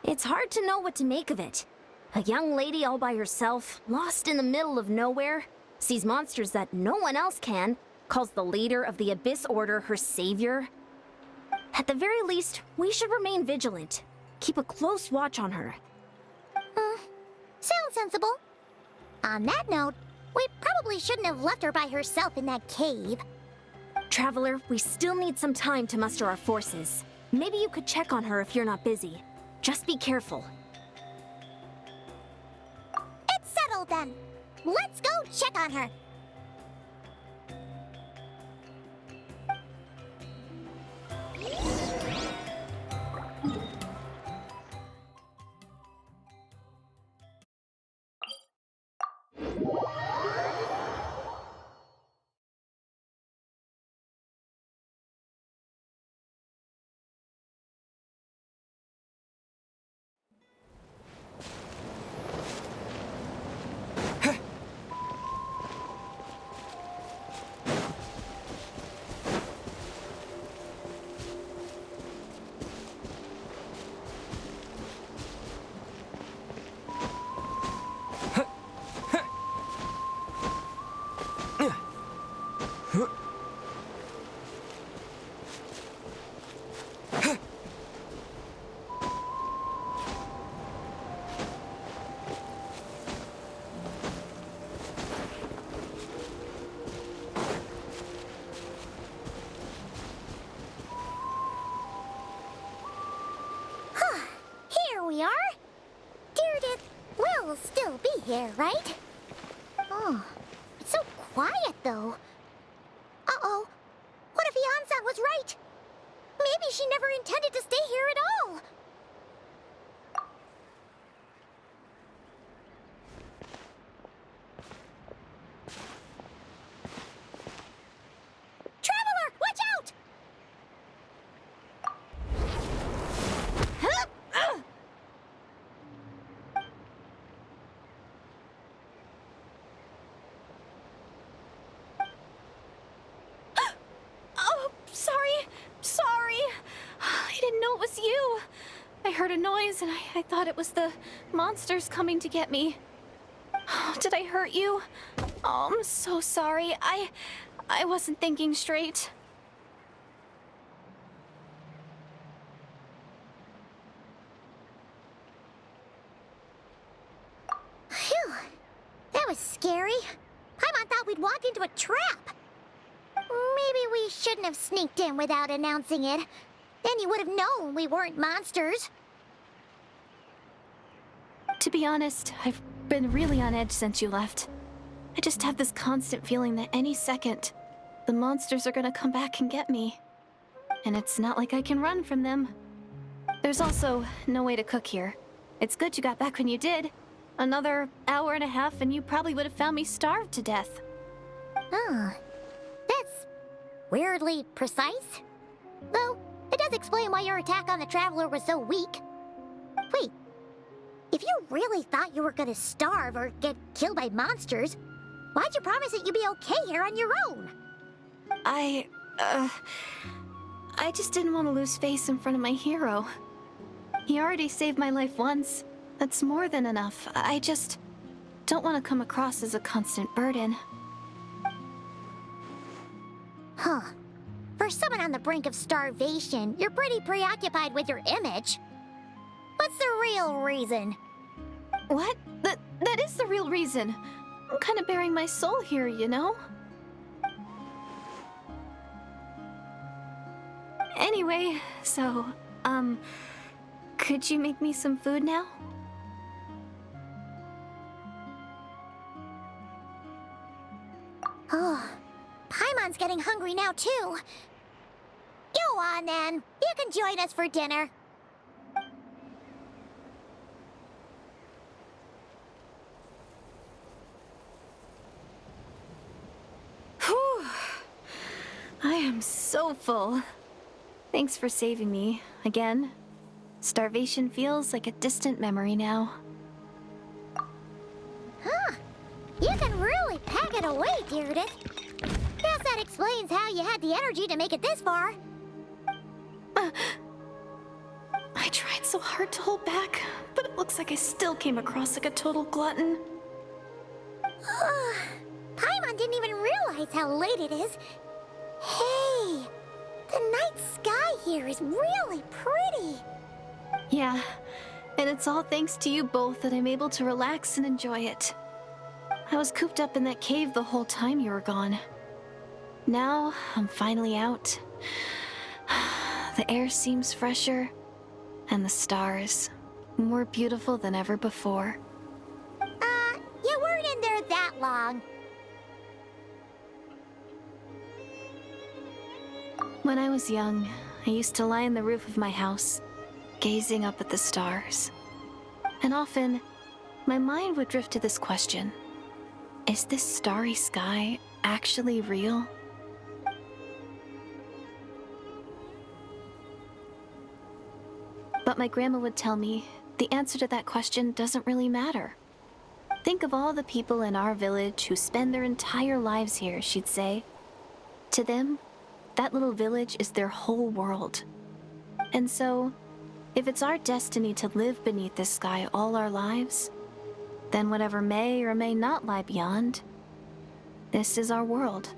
It's hard to know what to make of it. A young lady all by herself, lost in the middle of nowhere, sees monsters that no one else can, calls the leader of the Abyss Order her savior. At the very least, we should remain vigilant. Keep a close watch on her. Sounds sensible. On that note, we probably shouldn't have left her by herself in that cave. Traveler, we still need some time to muster our forces. Maybe you could check on her if you're not busy. Just be careful. It's settled then. Let's go check on her. right? Oh, it's so quiet, though. Uh-oh. What if Yan-san was right? Maybe she never intended to stay here at all. Traveler, watch out! Oh, sorry. I didn't know it was you. I heard a noise and I thought it was the monsters coming to get me. Oh, did I hurt you? Oh, I'm so sorry. I wasn't thinking straight. Phew. That was scary. Paimon thought we'd walk into a trap. Maybe we shouldn't have sneaked in without announcing it. Then you would have known we weren't monsters. To be honest, I've been really on edge since you left. I just have this constant feeling that any second, the monsters are gonna come back and get me. And it's not like I can run from them. There's also no way to cook here. It's good you got back when you did. Another hour and a half and you probably would have found me starved to death. Oh, that's weirdly precise. Though, it does explain why your attack on the Traveler was so weak. Wait, if you really thought you were gonna starve or get killed by monsters, why'd you promise that you'd be okay here on your own? I just didn't want to lose face in front of my hero. He already saved my life once. That's more than enough. I just don't want to come across as a constant burden. Huh. For someone on the brink of starvation, you're pretty preoccupied with your image. What's the real reason? What? That is the real reason. I'm kind of bearing my soul here, you know? Anyway, so, could you make me some food now? Oh, Paimon's getting hungry now, too. Go on, then. You can join us for dinner. Whew. I am so full. Thanks for saving me, again. Starvation feels like a distant memory now. Huh. You can really pack it away, Deirdith. Guess that explains how you had the energy to make it this far. I tried so hard to hold back, but it looks like I still came across like a total glutton. Paimon didn't even realize how late it is. Hey, the night sky here is really pretty. Yeah, and it's all thanks to you both that I'm able to relax and enjoy it. I was cooped up in that cave the whole time you were gone. Now, I'm finally out. The air seems fresher, and the stars more beautiful than ever before. You weren't in there that long. When I was young, I used to lie on the roof of my house, gazing up at the stars. And often, my mind would drift to this question. Is this starry sky actually real? But my grandma would tell me the answer to that question doesn't really matter. Think of all the people in our village who spend their entire lives here, she'd say. To them, that little village is their whole world. And so, if it's our destiny to live beneath this sky all our lives, then whatever may or may not lie beyond, this is our world,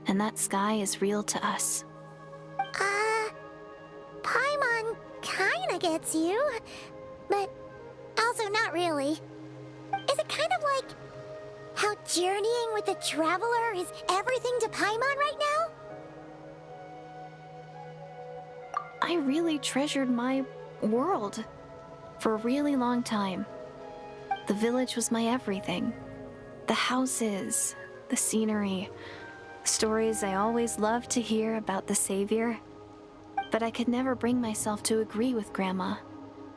and that sky is real to us. Paimon kinda gets you, but also not really. Is it kind of like how journeying with the Traveler is everything to Paimon right now? I really treasured my world for a really long time. The village was my everything. The houses, the scenery, the stories I always loved to hear about the Savior. But I could never bring myself to agree with Grandma.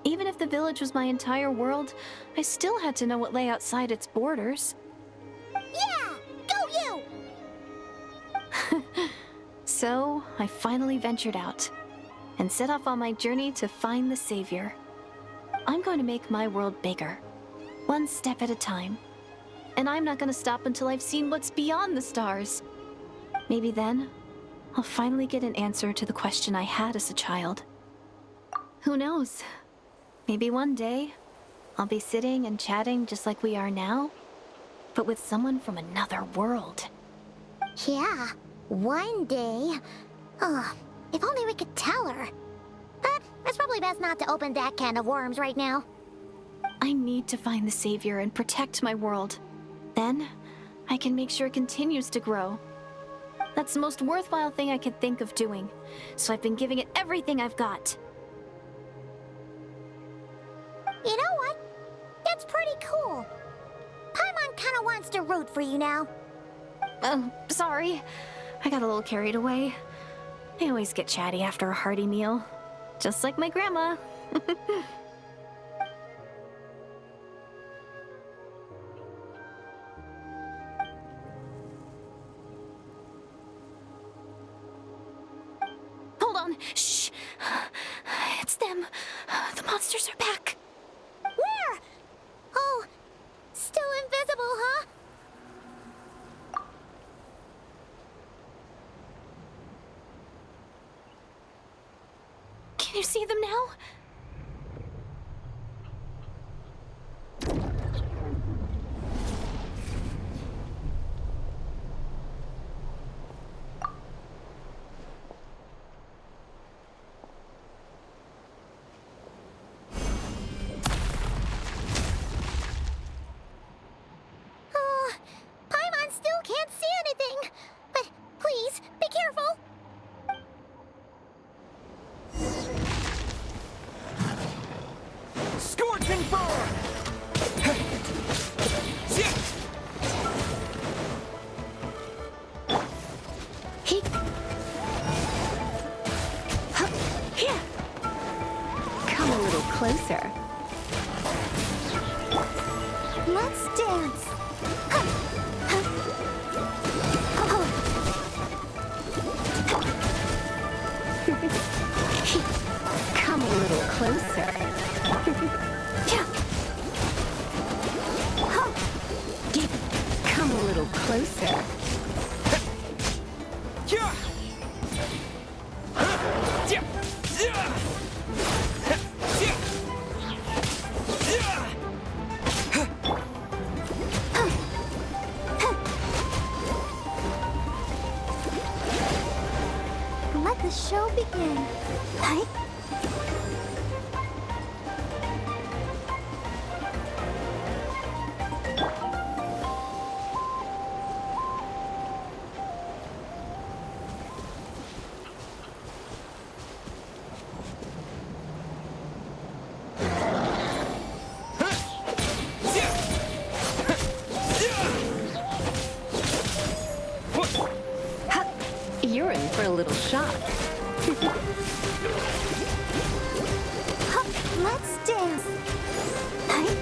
Even if the village was my entire world, I still had to know what lay outside its borders. Yeah! Go you! So, I finally ventured out and set off on my journey to find the Savior. I'm going to make my world bigger, one step at a time. And I'm not going to stop until I've seen what's beyond the stars. Maybe then, I'll finally get an answer to the question I had as a child. Who knows? Maybe one day, I'll be sitting and chatting just like we are now, but with someone from another world. Yeah, one day. Oh, if only we could tell her. But it's probably best not to open that can of worms right now. I need to find the Savior and protect my world. Then, I can make sure it continues to grow. That's the most worthwhile thing I could think of doing, so I've been giving it everything I've got. You know what? That's pretty cool. Paimon kinda wants to root for you now. Oh, sorry. I got a little carried away. I always get chatty after a hearty meal. Just like my grandma. Hold on. Shh. It's them. The monsters are back. Where? Oh, still invisible, huh? Can you see them now? Oh, Paimon still can't see anything. But please, be careful. Scorching burn! He... Huh. Here! Come a little closer. Let's dance. Come a little closer. Come a little closer. Let the show begin. Right? You're in for a little shock. Let's dance. Right?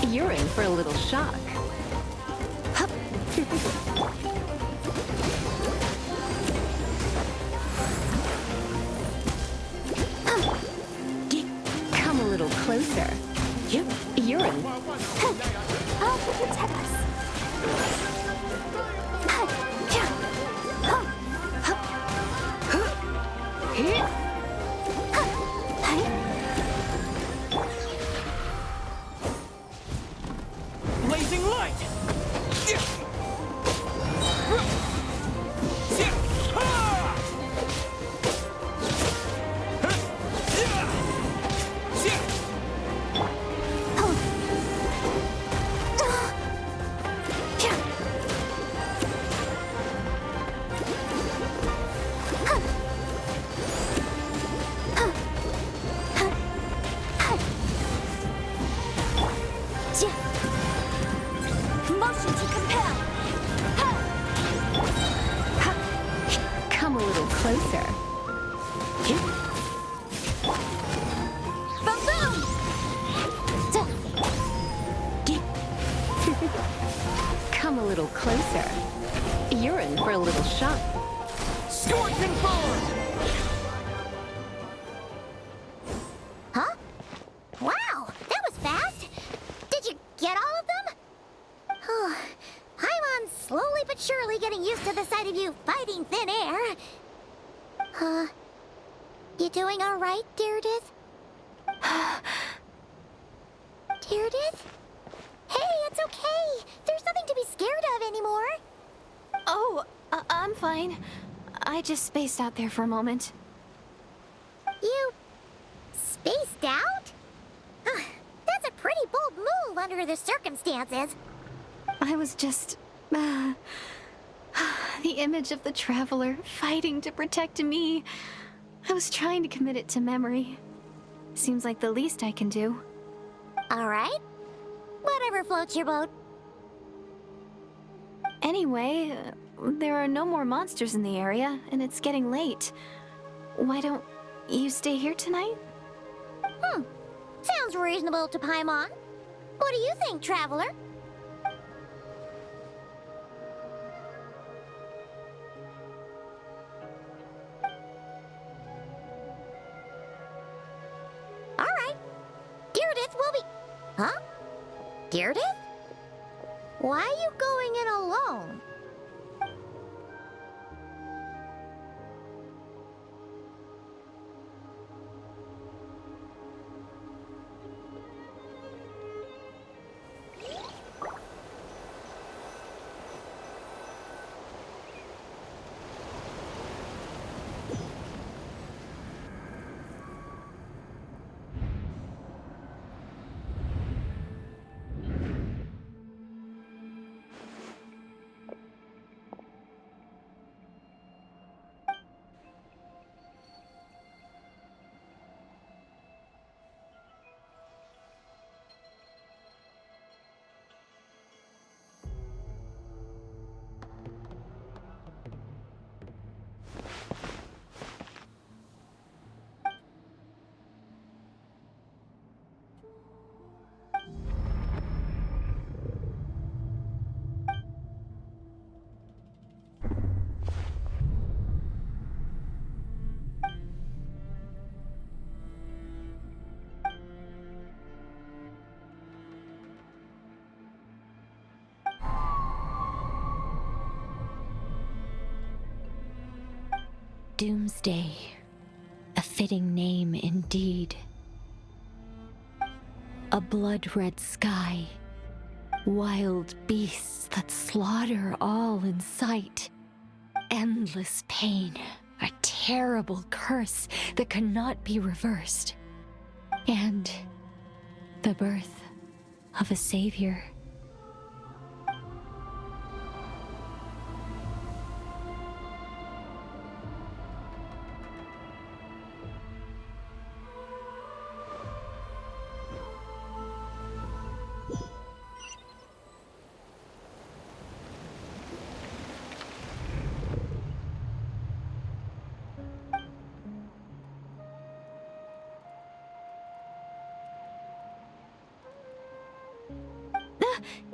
You're in for a little shock. Come a little closer. You're in. I'll protect us. Blazing light! closer. Boom boom! Come a little closer. You're in for a little shock. Scorching forward! Huh? Wow, that was fast! Did you get all of them? Oh, Paimon's slowly but surely getting used to the sight of you fighting thin air. You doing alright, Deirdith? Deirdith? Hey, it's okay! There's nothing to be scared of anymore! Oh, I'm fine. I just spaced out there for a moment. You... spaced out? That's a pretty bold move under the circumstances. I was just... the image of the Traveler fighting to protect me. I was trying to commit it to memory. Seems like the least I can do. Alright. Whatever floats your boat. Anyway, there are no more monsters in the area, and it's getting late. Why don't you stay here tonight? Sounds reasonable to Paimon. What do you think, Traveler? Alright. Deirdith will be... Huh? Deirdith? Why are you going in alone? Doomsday. A fitting name indeed. A blood-red sky. Wild beasts that slaughter all in sight. Endless pain. A terrible curse that cannot be reversed. And the birth of a savior.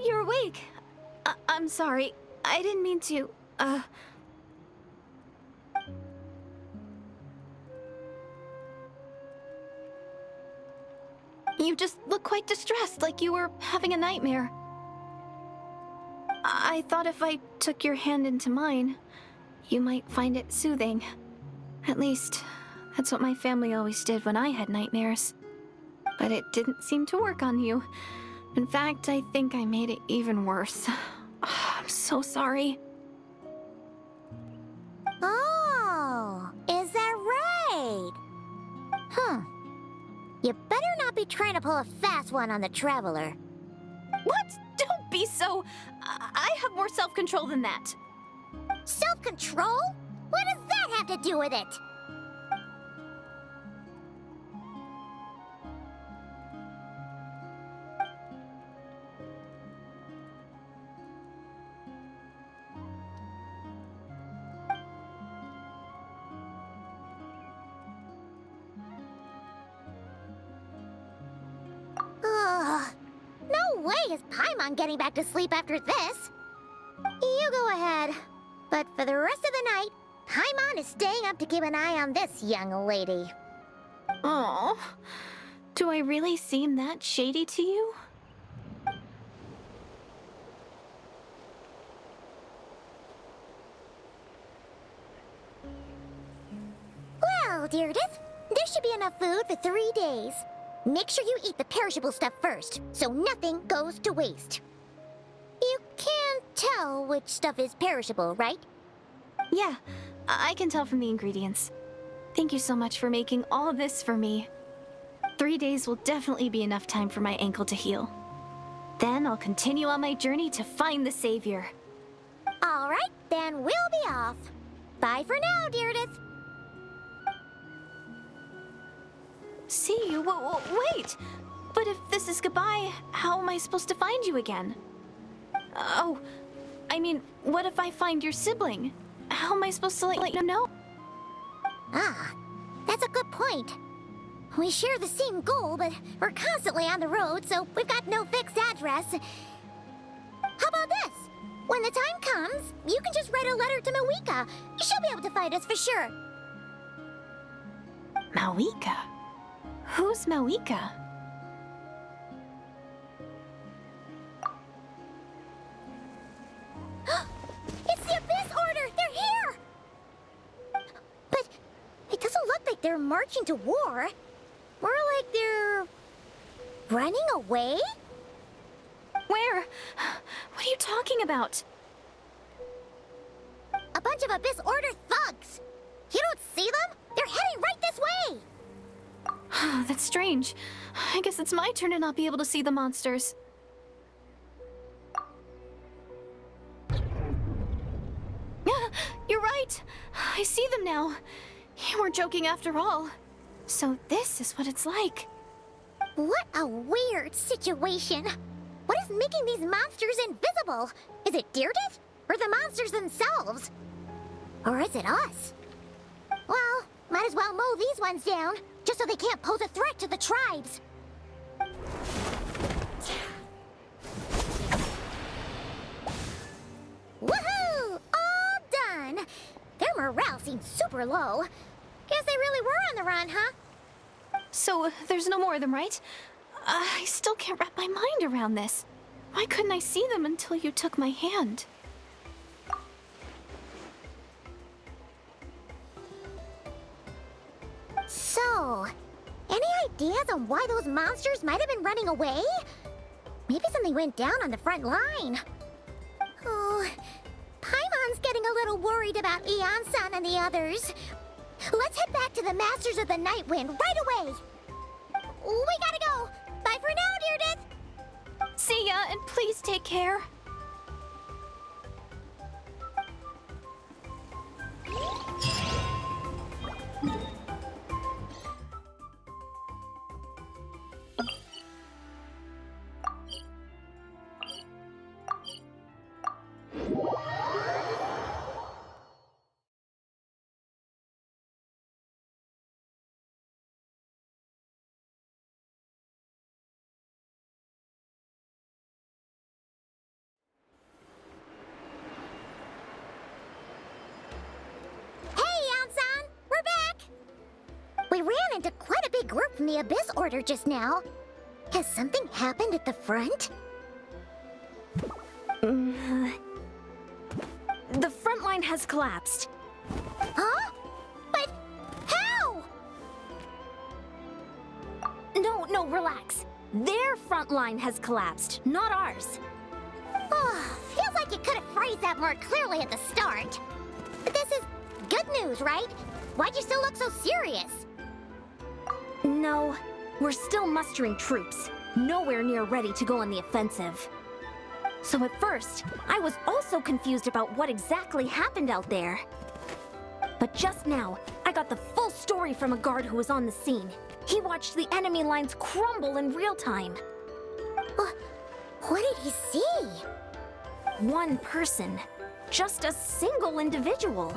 You're awake. I'm sorry. I didn't mean to, You just look quite distressed, like you were having a nightmare. I thought if I took your hand into mine, you might find it soothing. At least, that's what my family always did when I had nightmares. But it didn't seem to work on you. In fact, I think I made it even worse. I'm so sorry. Oh, is that right? You better not be trying to pull a fast one on the Traveler. What? Don't be so... I have more self-control than that. Self-control? What does that have to do with it? is Paimon getting back to sleep after this? You go ahead. But for the rest of the night, Paimon is staying up to keep an eye on this young lady. Oh, do I really seem that shady to you? Well, Deirdith, there should be enough food for 3 days. Make sure you eat the perishable stuff first, so nothing goes to waste. You can't tell which stuff is perishable, right? Yeah, I can tell from the ingredients. Thank you so much for making all this for me. 3 days will definitely be enough time for my ankle to heal. Then I'll continue on my journey to find the Savior. All right, then we'll be off. Bye for now, Deirdith. See you? Wait! But if this is goodbye, how am I supposed to find you again? Oh, I mean, what if I find your sibling? How am I supposed to let you know? Ah, that's a good point. We share the same goal, but we're constantly on the road, so we've got no fixed address. How about this? When the time comes, you can just write a letter to Mawika. She'll be able to find us for sure. Mawika? Who's Mawika? It's the Abyss Order! They're here! But it doesn't look like they're marching to war. More like they're running away? Where? What are you talking about? A bunch of Abyss Order thugs! You don't see them? They're heading right this way! That's strange. I guess it's my turn to not be able to see the monsters. You're right. I see them now. You weren't joking after all. So this is what it's like. What a weird situation. What is making these monsters invisible? Is it Deirdith? Or the monsters themselves? Or is it us? Well, might as well mow these ones down, just so they can't pose a threat to the tribes. Woohoo! All done! Their morale seems super low. Guess they really were on the run, huh? So there's no more of them, right? I still can't wrap my mind around this. Why couldn't I see them until you took my hand? So, any ideas on why those monsters might have been running away? Maybe something went down on the front line. Oh, Paimon's getting a little worried about Eon-san and the others. Let's head back to the Masters of the Night Wind right away. We gotta go. Bye for now, Deirdith. See ya, and please take care. We ran into quite a big group from the Abyss Order just now. Has something happened at the front? The front line has collapsed. Huh? But how? No, relax. Their front line has collapsed, not ours. Oh, feels like you could have phrased that more clearly at the start. But this is good news, right? Why'd you still look so serious? No, we're still mustering troops, nowhere near ready to go on the offensive. So at first, I was also confused about what exactly happened out there. But just now, I got the full story from a guard who was on the scene. He watched the enemy lines crumble in real time. What did he see? One person, just a single individual.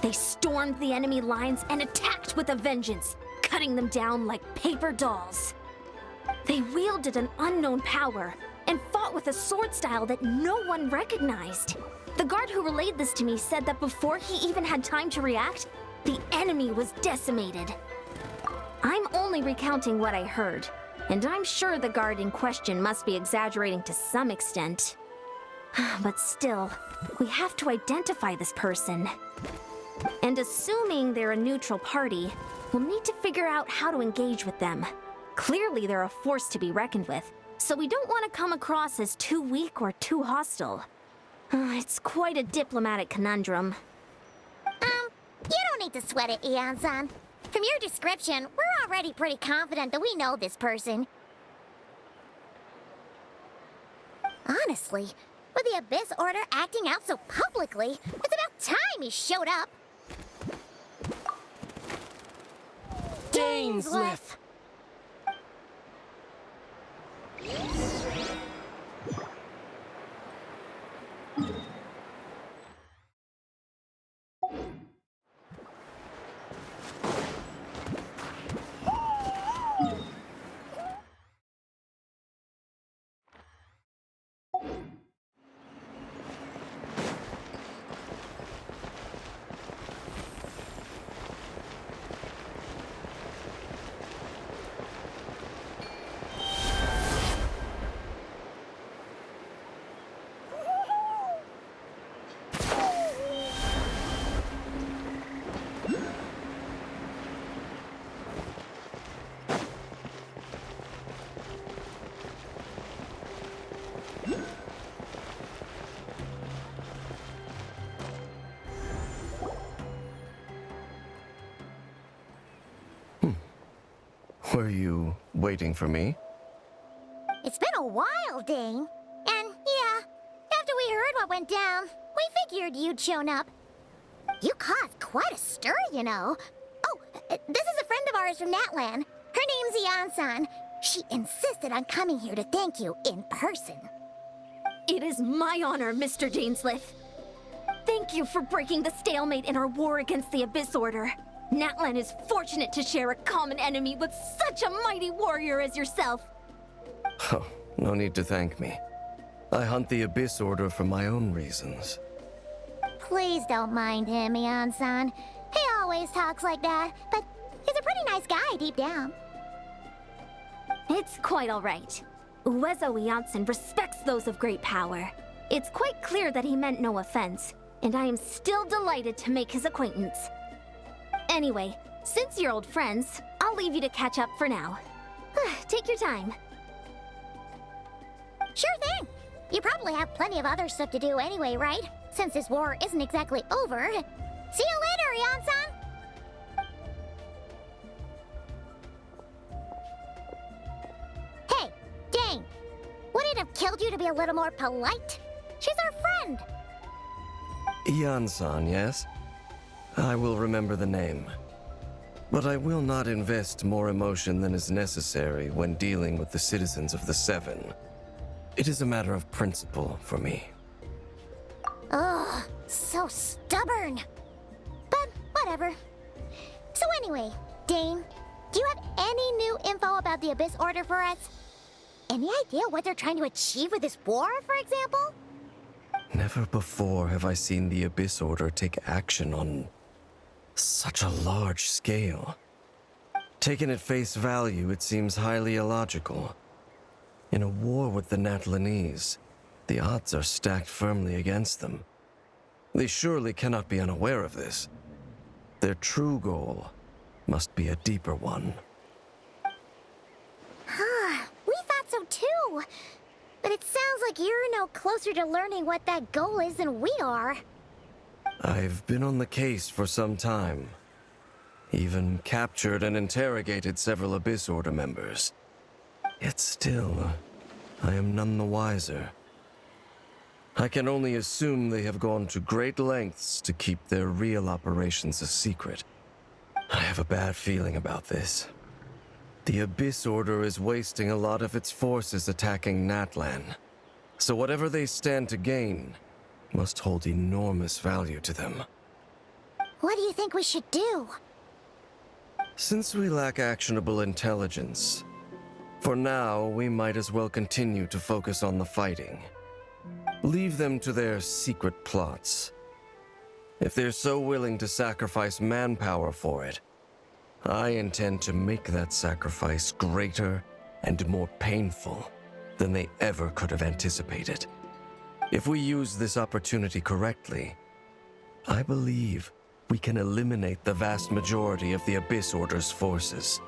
They stormed the enemy lines and attacked with a vengeance, cutting them down like paper dolls. They wielded an unknown power and fought fought with a sword style that no one recognized. The guard who relayed this to me said that before he even had time to react, the enemy was decimated. I'm only recounting what I heard, and I'm sure the guard in question must be exaggerating to some extent. But still, we have to identify this person. And assuming they're a neutral party, we'll need to figure out how to engage with them. Clearly they're a force to be reckoned with, so we don't want to come across as too weak or too hostile. It's quite a diplomatic conundrum. You don't need to sweat it, Eon-san. From your description, we're already pretty confident that we know this person. Honestly, with the Abyss Order acting out so publicly, it's about time he showed up. Dainsleif! Were you waiting for me? It's been a while, Dane. And yeah, after we heard what went down, we figured you'd shown up. You caused quite a stir, you know. Oh, this is a friend of ours from Natlan. Her name's Eon-san. She insisted on coming here to thank you in person. It is my honor, Mr. Dainsleif. Thank you for breaking the stalemate in our war against the Abyss Order. Natlan is fortunate to share a common enemy with such a mighty warrior as yourself. Oh, no need to thank me. I hunt the Abyss Order for my own reasons. Please don't mind him, Eon-san. He always talks like that, but he's a pretty nice guy deep down. It's quite all right. Uezo Eonson respects those of great power. It's quite clear that he meant no offense, and I am still delighted to make his acquaintance. Anyway, since you're old friends, I'll leave you to catch up for now. Take your time. Sure thing. You probably have plenty of other stuff to do anyway, right? Since this war isn't exactly over. See you later, Eon-san! Hey, Dane. Would it have killed you to be a little more polite? She's our friend. Eon-san, yes? I will remember the name. But I will not invest more emotion than is necessary when dealing with the citizens of the Seven. It is a matter of principle for me. Ugh, so stubborn. But whatever. So anyway, Dane, do you have any new info about the Abyss Order for us? Any idea what they're trying to achieve with this war, for example? Never before have I seen the Abyss Order take action on such a large scale. Taken at face value, it seems highly illogical. In a war with the Natlanese, the odds are stacked firmly against them. They surely cannot be unaware of this. Their true goal must be a deeper one. We thought so too. But it sounds like you're no closer to learning what that goal is than we are. I've been on the case for some time. Even captured and interrogated several Abyss Order members. Yet still, I am none the wiser. I can only assume they have gone to great lengths to keep their real operations a secret. I have a bad feeling about this. The Abyss Order is wasting a lot of its forces attacking Natlan. So whatever they stand to gain must hold enormous value to them. What do you think we should do? Since we lack actionable intelligence, For now, we might as well continue to focus on the fighting. Leave them to their secret plots. If they're so willing to sacrifice manpower for it, I intend to make that sacrifice greater and more painful than they ever could have anticipated. If we use this opportunity correctly, I believe we can eliminate the vast majority of the Abyss Order's forces.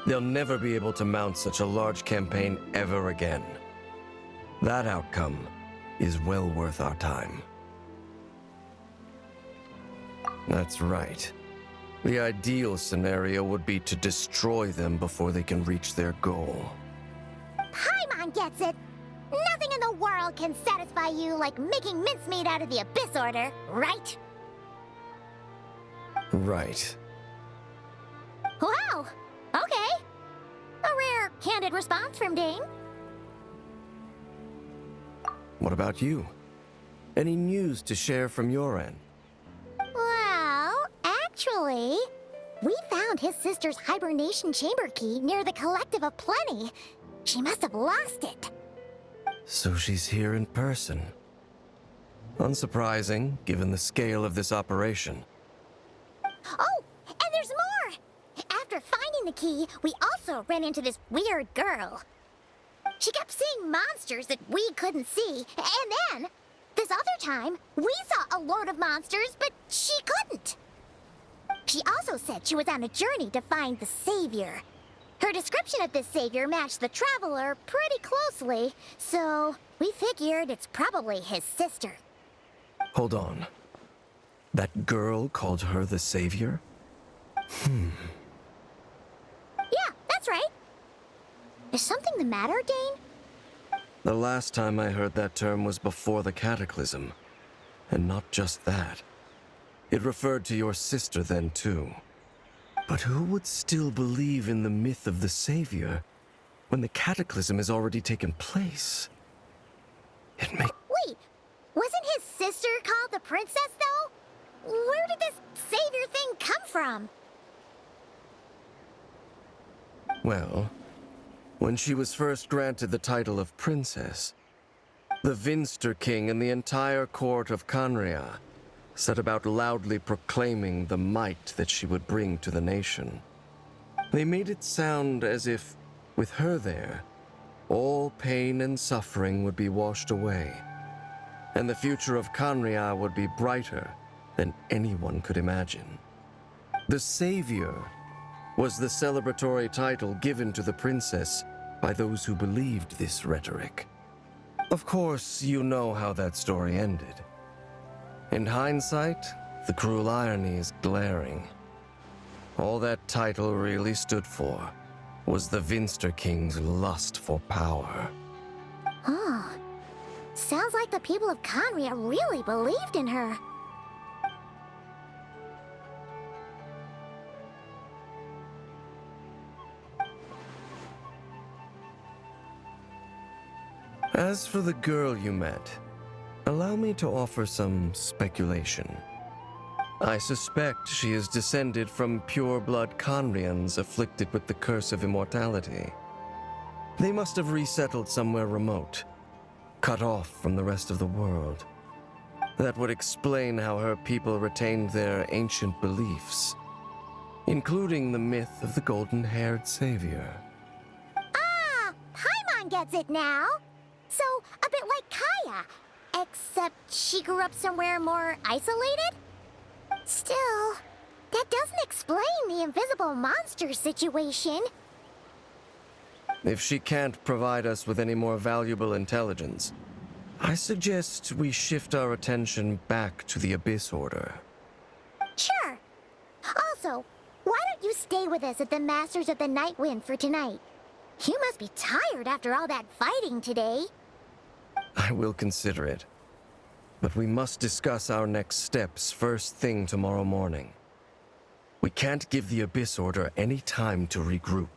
They'll never be able to mount such a large campaign ever again. That outcome is well worth our time. That's right. The ideal scenario would be to destroy them before they can reach their goal. Paimon gets it! Nothing in the world can satisfy you like making mincemeat out of the Abyss Order, right? Right. Wow! Okay. A rare, candid response from Dane. What about you? Any news to share from your end? Well, actually, we found his sister's hibernation chamber key near the Collective of Plenty. She must have lost it. So she's here in person. Unsurprising, given the scale of this operation. Oh, and there's more! After finding the key, we also ran into this weird girl. She kept seeing monsters that we couldn't see, and then, this other time, we saw a load of monsters, but she couldn't. She also said she was on a journey to find the Savior. Her description of this Savior matched the Traveler pretty closely, so we figured it's probably his sister. Hold on. That girl called her the Savior? Yeah, that's right. Is something the matter, Dane? The last time I heard that term was before the Cataclysm. And not just that. It referred to your sister then, too. But who would still believe in the myth of the Savior when the Cataclysm has already taken place? Wait, wasn't his sister called the Princess, though? Where did this Savior thing come from? Well, when she was first granted the title of Princess, the Vinster King and the entire court of Canria set about loudly proclaiming the might that she would bring to the nation. They made it sound as if, with her there, all pain and suffering would be washed away, and the future of Canria would be brighter than anyone could imagine. The Savior was the celebratory title given to the princess by those who believed this rhetoric. Of course, you know how that story ended. In hindsight, the cruel irony is glaring. All that title really stood for was the Vinster King's lust for power. Oh, sounds like the people of Canria really believed in her. As for the girl you met, allow me to offer some speculation. I suspect she is descended from pure-blood Canrians afflicted with the curse of immortality. They must have resettled somewhere remote, cut off from the rest of the world. That would explain how her people retained their ancient beliefs, including the myth of the golden-haired savior. Ah, Paimon gets it now. So, a bit like Kaya, except she grew up somewhere more isolated? Still, that doesn't explain the invisible monster situation. If she can't provide us with any more valuable intelligence, I suggest we shift our attention back to the Abyss Order. Sure. Also, why don't you stay with us at the Masters of the Night Wind for tonight? You must be tired after all that fighting today. I will consider it. But we must discuss our next steps first thing tomorrow morning. We can't give the Abyss Order any time to regroup.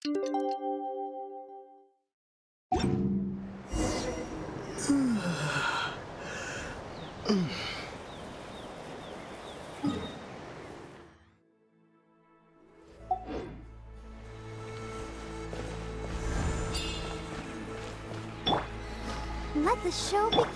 Let the show begin.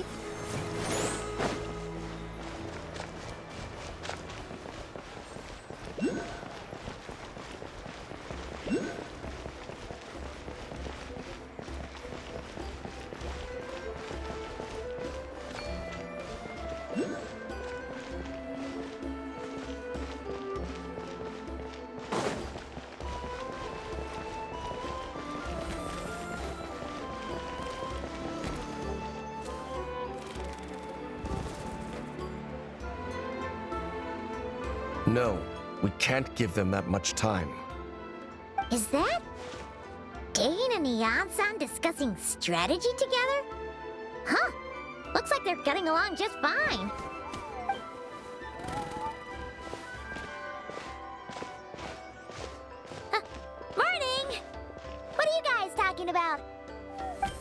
No, we can't give them that much time. Is that Dane and Yan-san discussing strategy together? Huh. Looks like they're getting along just fine. Morning! What are you guys talking about?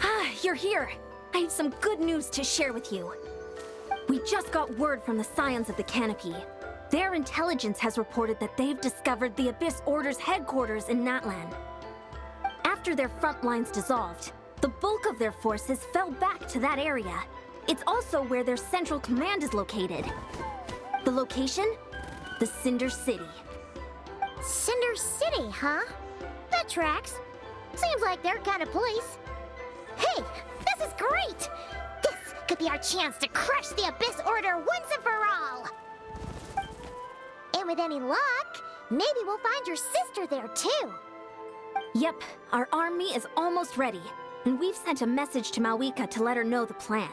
Ah, you're here. I have some good news to share with you. We just got word from the Scions of the Canopy. Their intelligence has reported that they've discovered the Abyss Order's headquarters in Natlan. After their front lines dissolved, the bulk of their forces fell back to that area. It's also where their central command is located. The location? The Cinder City. Cinder City, huh? That tracks. Seems like their kind of place. Hey, this is great! This could be our chance to crush the Abyss Order once and for all! And with any luck, maybe we'll find your sister there too. Yep, our army is almost ready, and we've sent a message to Malwika to let her know the plan.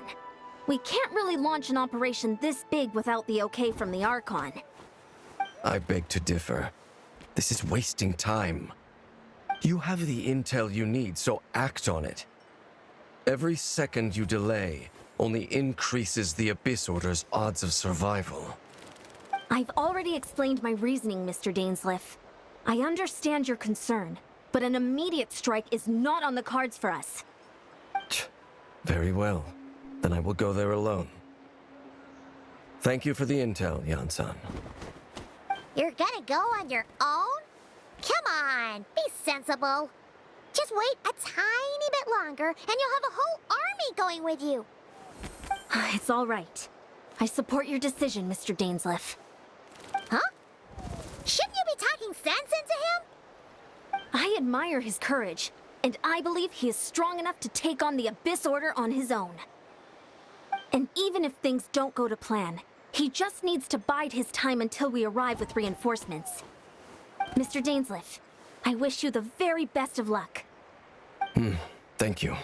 We can't really launch an operation this big without the okay from the Archon. I beg to differ. This is wasting time. You have the intel you need, so act on it. Every second you delay only increases the Abyss Order's odds of survival. I've already explained my reasoning, Mr. Dainsleif. I understand your concern, but an immediate strike is not on the cards for us. Very well. Then I will go there alone. Thank you for the intel, Yan-san. You're gonna go on your own? Come on, be sensible. Just wait a tiny bit longer, and you'll have a whole army going with you. It's all right. I support your decision, Mr. Dainsleif. Huh? Shouldn't you be talking sense into him? I admire his courage, and I believe he is strong enough to take on the Abyss Order on his own. And even if things don't go to plan, he just needs to bide his time until we arrive with reinforcements. Mr. Dainsleif, I wish you the very best of luck. Thank you.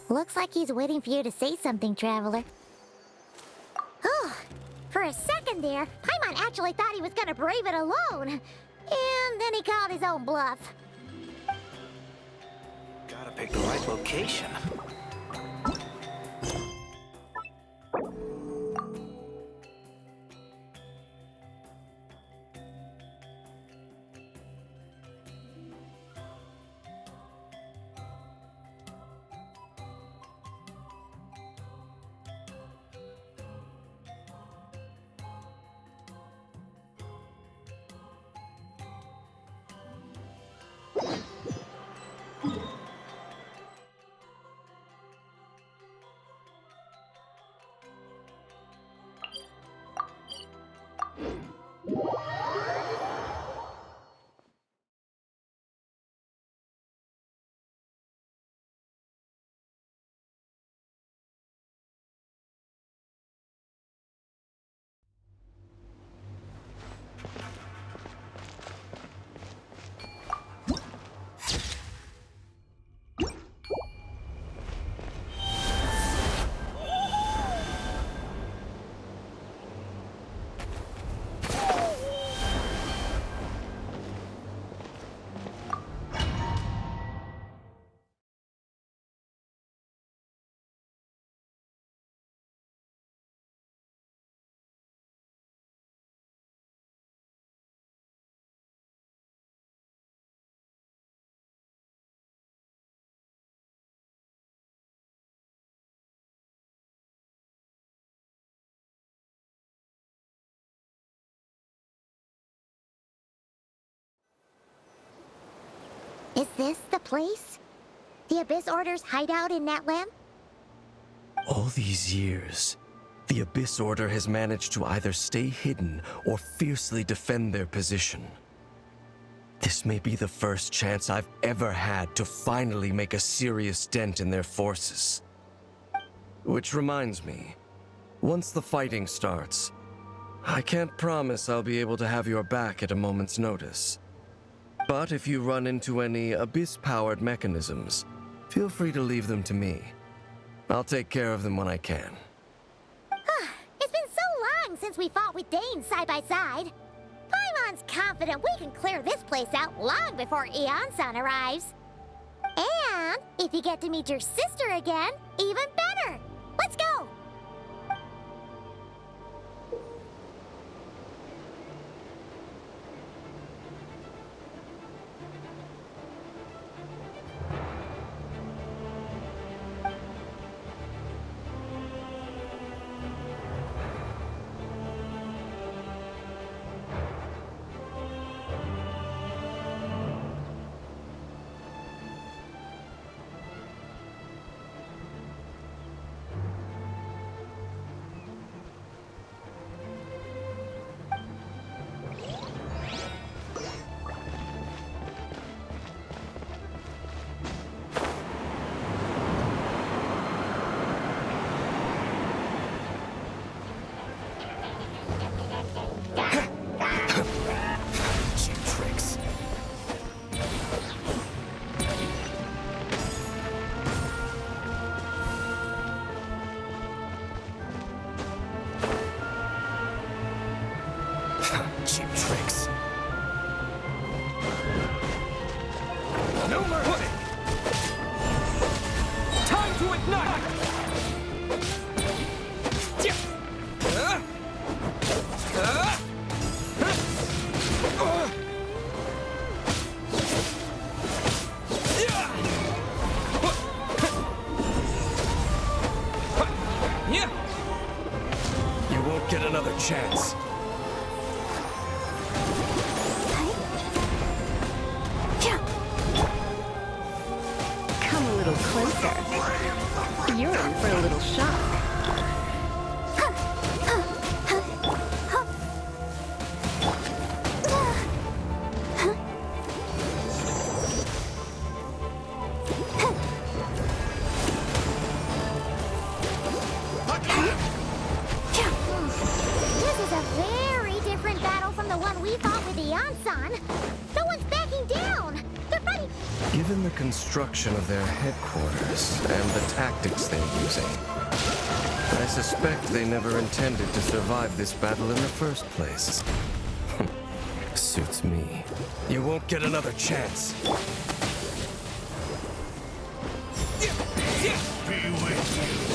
Looks like he's waiting for you to say something, Traveler. Oh, for a second there, Paimon actually thought he was gonna brave it alone. And then he called his own bluff. Gotta pick the right location. this the place? The Abyss Order's hideout in Natlan? All these years, the Abyss Order has managed to either stay hidden or fiercely defend their position. This may be the first chance I've ever had to finally make a serious dent in their forces. Which reminds me, once the fighting starts, I can't promise I'll be able to have your back at a moment's notice. But if you run into any Abyss-powered mechanisms, feel free to leave them to me. I'll take care of them when I can. It's been so long since we fought with Dane side by side. Paimon's confident we can clear this place out long before Eon-san arrives. And if you get to meet your sister again, even better. Let's go! Cheap tricks. No mercy! Time to ignite! You won't get another chance. Come a little closer. You're in for a little shock. This is a very different battle from the one we fought with Eon-san. No one's backing down. They're fighting. Given the construction of their headquarters and the tactics they're using, I suspect they never intended to survive this battle in the first place. Suits me. You won't get another chance. Be with you.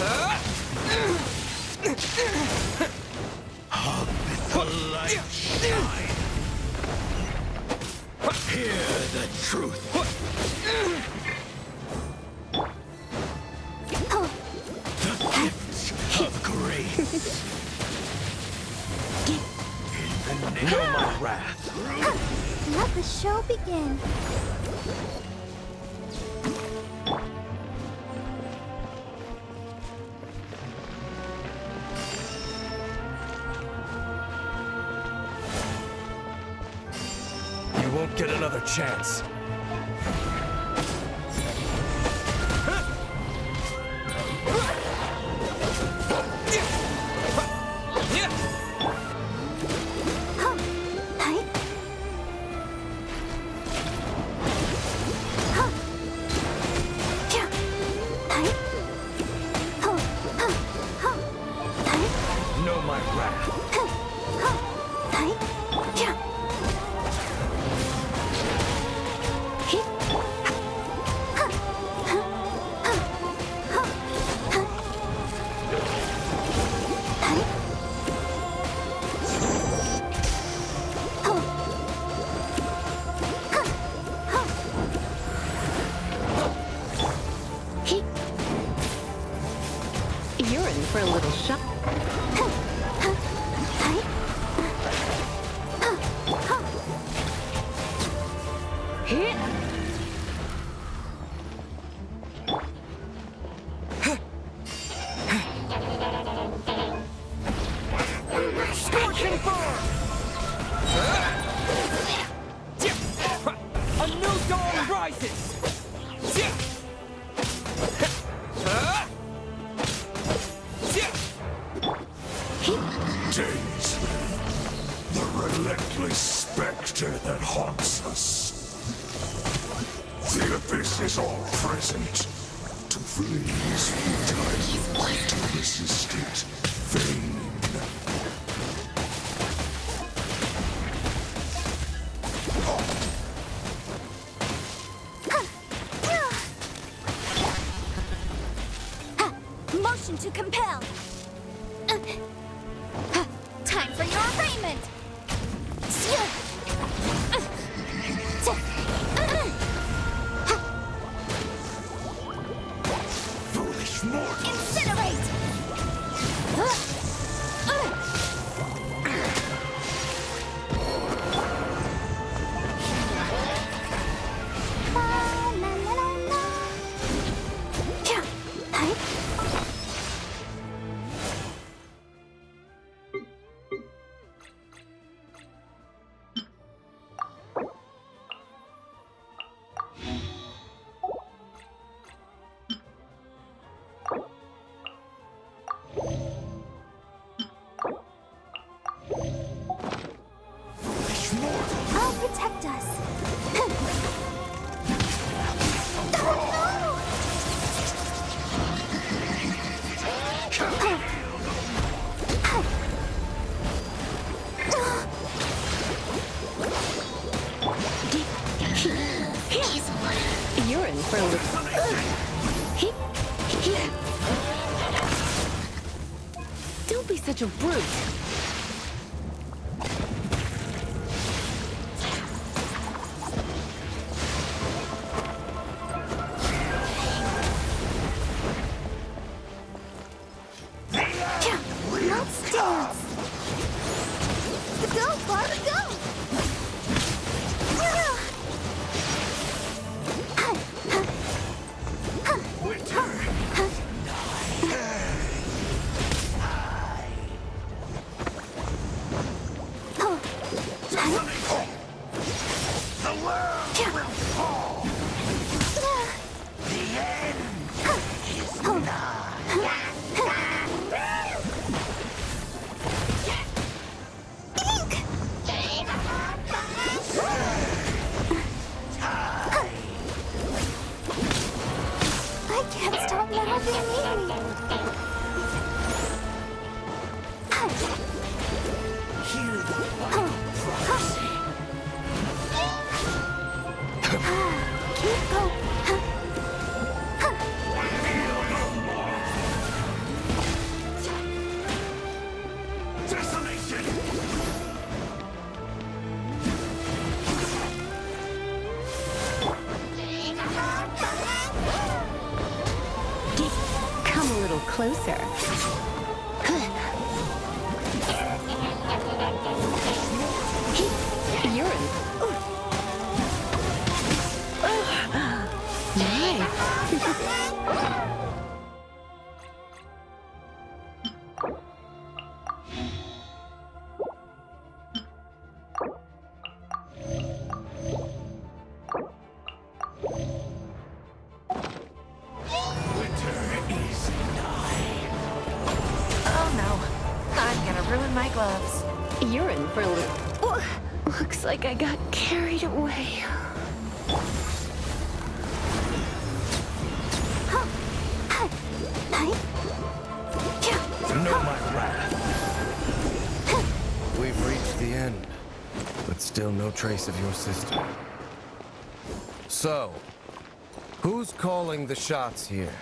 Hug the light shine. Hear the truth. The gifts of grace. In the name of wrath. Let the show begin. You won't get another chance. Know my wrath. relentless specter that haunts us. The abyss is all present. To flee is futile, to resist it, vain. Motion to compel. Time for your arraignment. Foolish mortals! Incinerate! I'll protect us. You're in for a little... Don't be such a brute. Let's dance. Go, Barbie, go! I can't stop loving me. Keep going. Desolation! Come a little closer. You're in... Oh no. I'm gonna ruin my gloves. You're in for a little... Looks like I got carried away. Know my wrath. We've reached the end, but still no trace of your sister. So, who's calling the shots here?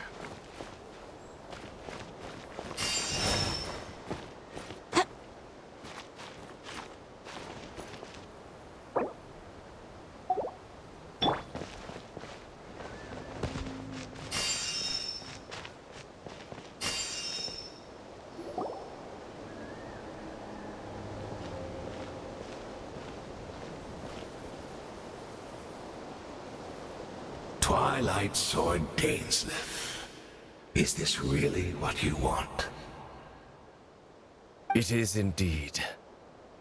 Twilight Sword Dainsleif. Is this really what you want? It is indeed.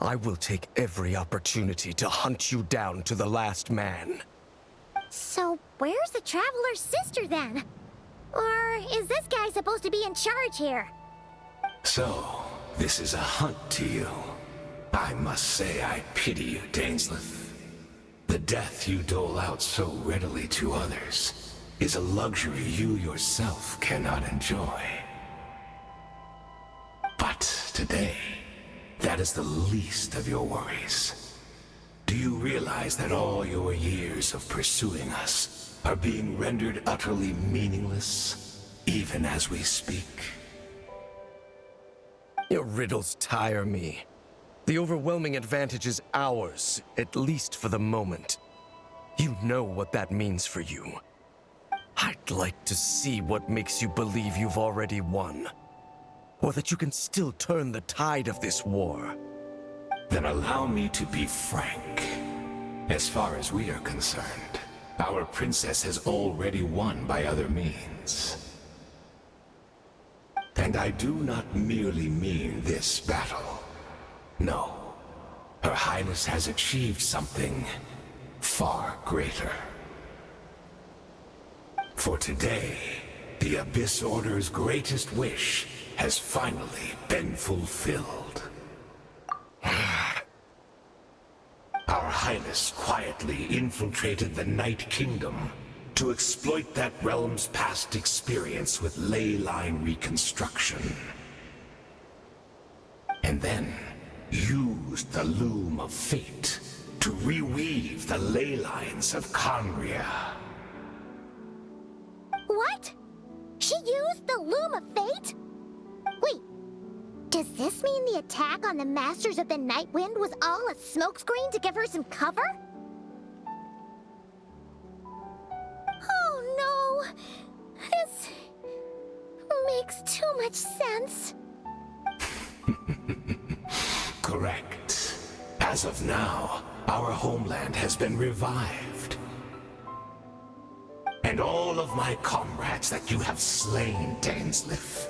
I will take every opportunity to hunt you down to the last man. So, where's the Traveler's sister then? Or is this guy supposed to be in charge here? So, this is a hunt to you. I must say I pity you, Dainslith. The death you dole out so readily to others is a luxury you yourself cannot enjoy. But today, that is the least of your worries. Do you realize that all your years of pursuing us are being rendered utterly meaningless, even as we speak? Your riddles tire me. The overwhelming advantage is ours, at least for the moment. You know what that means for you. I'd like to see what makes you believe you've already won. Or that you can still turn the tide of this war. Then allow me to be frank. As far as we are concerned, our princess has already won by other means. And I do not merely mean this battle. No. Her Highness has achieved something far greater. For today, the Abyss Order's greatest wish has finally been fulfilled. Our Highness quietly infiltrated the Night Kingdom to exploit that realm's past experience with ley line reconstruction. And then used the Loom of Fate to reweave the ley lines of Conria. What? She used the Loom of Fate? Wait, does this mean the attack on the Masters of the Night Wind was all a smokescreen to give her some cover? Oh no! This makes too much sense. Correct. As of now, our homeland has been revived. And all of my comrades that you have slain, Dainslith,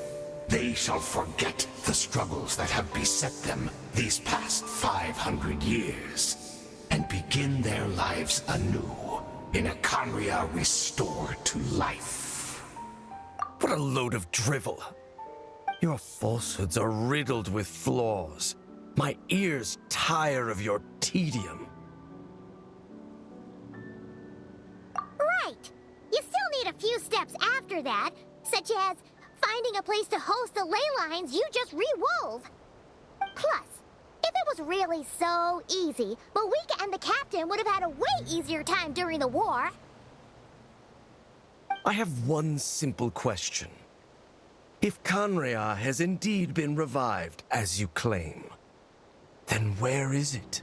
they shall forget the struggles that have beset them these past 500 years, and begin their lives anew in a Conria restored to life. What a load of drivel. Your falsehoods are riddled with flaws. My ears tire of your tedium. Right! You still need a few steps after that, such as finding a place to host the ley lines you just re-wove. Plus, if it was really so easy, Malika and the captain would have had a way easier time during the war. I have one simple question. If Conria has indeed been revived, as you claim, then where is it?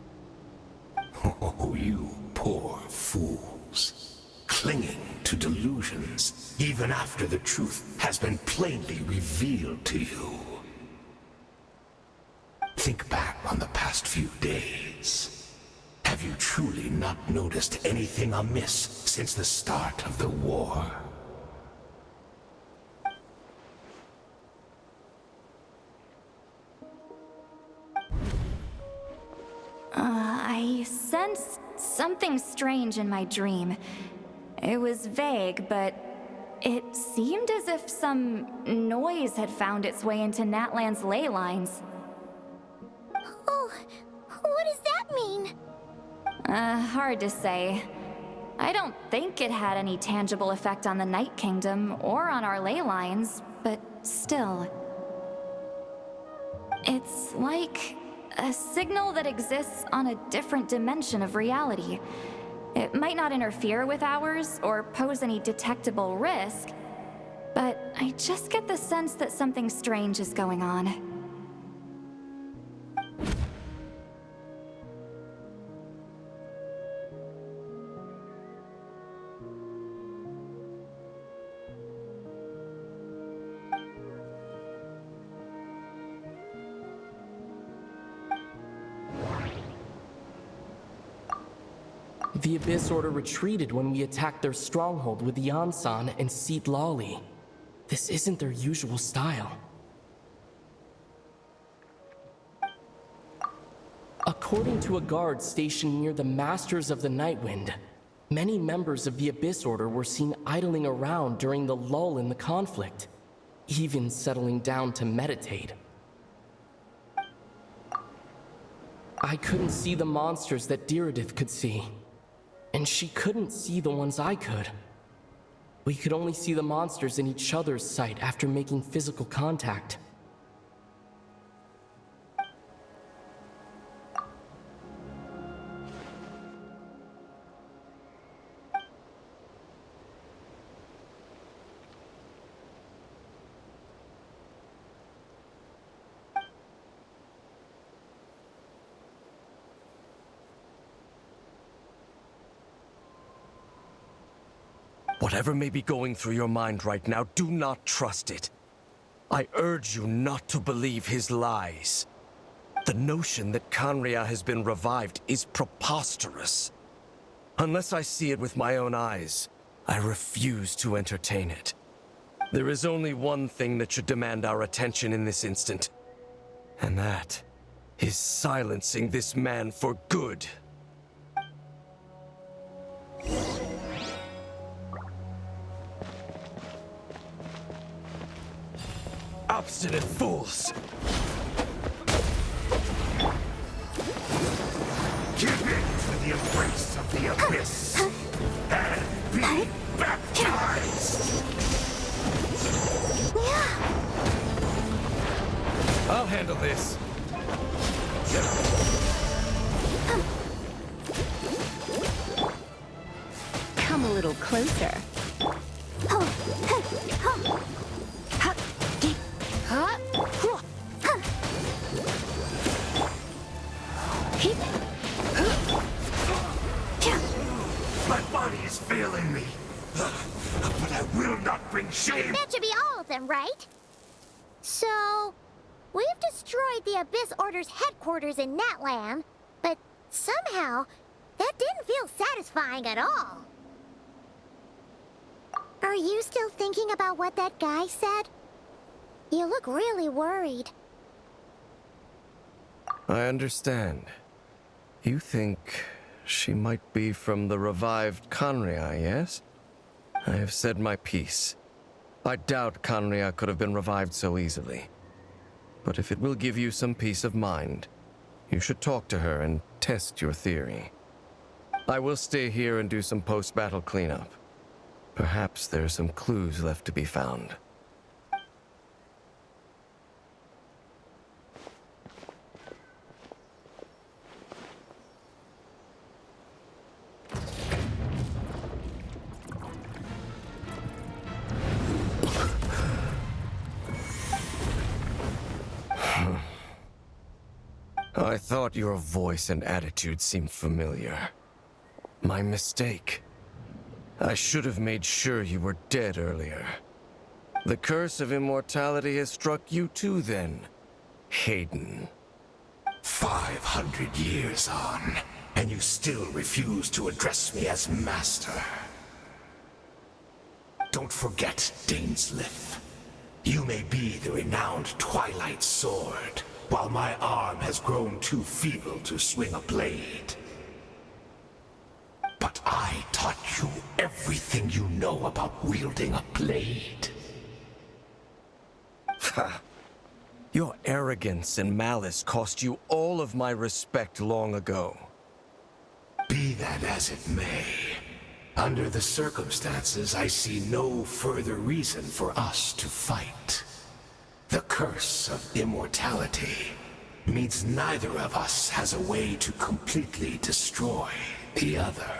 Oh, you poor fools. Clinging to delusions, even after the truth has been plainly revealed to you. Think back on the past few days. Have you truly not noticed anything amiss since the start of the war? I sensed something strange in my dream. It was vague, but it seemed as if some noise had found its way into Natlan's ley lines. Oh, what does that mean? Hard to say. I don't think it had any tangible effect on the Night Kingdom or on our ley lines, but still. It's like a signal that exists on a different dimension of reality. It might not interfere with ours or pose any detectable risk, but I just get the sense that something strange is going on. The Abyss Order retreated when we attacked their stronghold with Yansan and Seat Lawley. This isn't their usual style. According to a guard stationed near the Masters of the Nightwind, many members of the Abyss Order were seen idling around during the lull in the conflict, even settling down to meditate. I couldn't see the monsters that Diridith could see. And she couldn't see the ones I could. We could only see the monsters in each other's sight after making physical contact. Whatever may be going through your mind right now, do not trust it. I urge you not to believe his lies. The notion that Kanria has been revived is preposterous. Unless I see it with my own eyes, I refuse to entertain it. There is only one thing that should demand our attention in this instant, and that is silencing this man for good. Obstinate fools! Give in to the embrace of the abyss and be baptized! I'll handle this. Come a little closer. My body is failing me, but I will not bring shame. That should be all of them, right? So, we've destroyed the Abyss Order's headquarters in Natlan, but somehow, that didn't feel satisfying at all. Are you still thinking about what that guy said? You look really worried. I understand. You think she might be from the revived Kanria, yes? I have said my piece. I doubt Kanria could have been revived so easily. But if it will give you some peace of mind, you should talk to her and test your theory. I will stay here and do some post-battle cleanup. Perhaps there are some clues left to be found. I thought your voice and attitude seemed familiar. My mistake. I should have made sure you were dead earlier. The curse of immortality has struck you too then, Hayden. 500 years on, and you still refuse to address me as master. Don't forget, Daneslith. You may be the renowned Twilight Sword, while my arm has grown too feeble to swing a blade. But I taught you everything you know about wielding a blade. Ha! Your arrogance and malice cost you all of my respect long ago. Be that as it may, under the circumstances, I see no further reason for us to fight. The curse of immortality means neither of us has a way to completely destroy the other.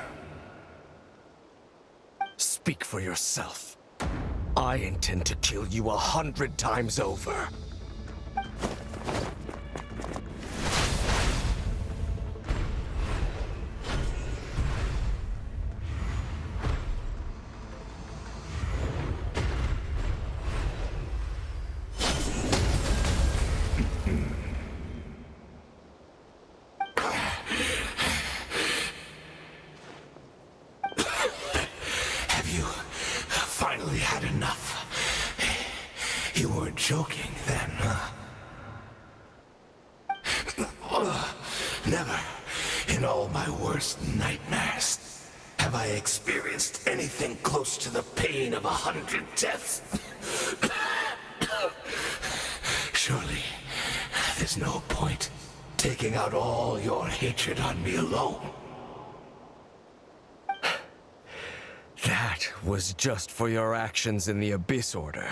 Speak for yourself. I intend to kill you 100 times over. Finally had enough. You weren't joking then, huh? Never, in all my worst nightmares, have I experienced anything close to the pain of 100 deaths. Surely, there's no point taking out all your hatred on me alone. That was just for your actions in the Abyss Order.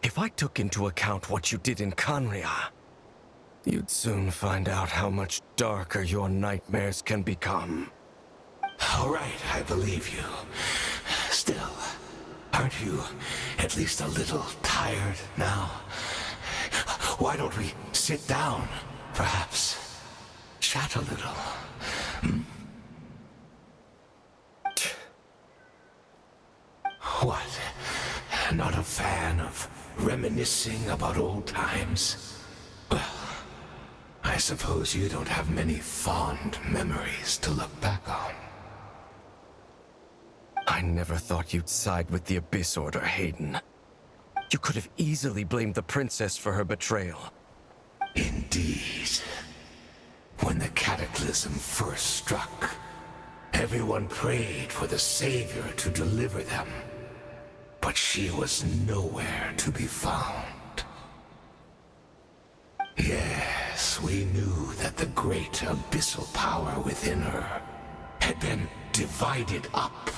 If I took into account what you did in Khaenri'ah, you'd soon find out how much darker your nightmares can become. All right, I believe you. Still, aren't you at least a little tired now? Why don't we sit down, perhaps? Chat a little. What? Not a fan of reminiscing about old times? Well, I suppose you don't have many fond memories to look back on. I never thought you'd side with the Abyss Order, Hayden. You could have easily blamed the princess for her betrayal. Indeed. When the cataclysm first struck, everyone prayed for the Savior to deliver them. But she was nowhere to be found. Yes, we knew that the great abyssal power within her had been divided up.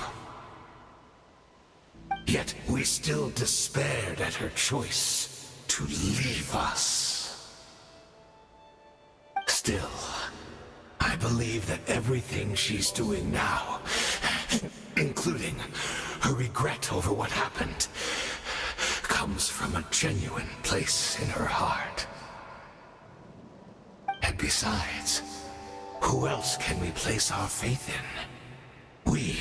Yet we still despaired at her choice to leave us. Still, I believe that everything she's doing now, including her regret over what happened, comes from a genuine place in her heart. And besides, who else can we place our faith in? We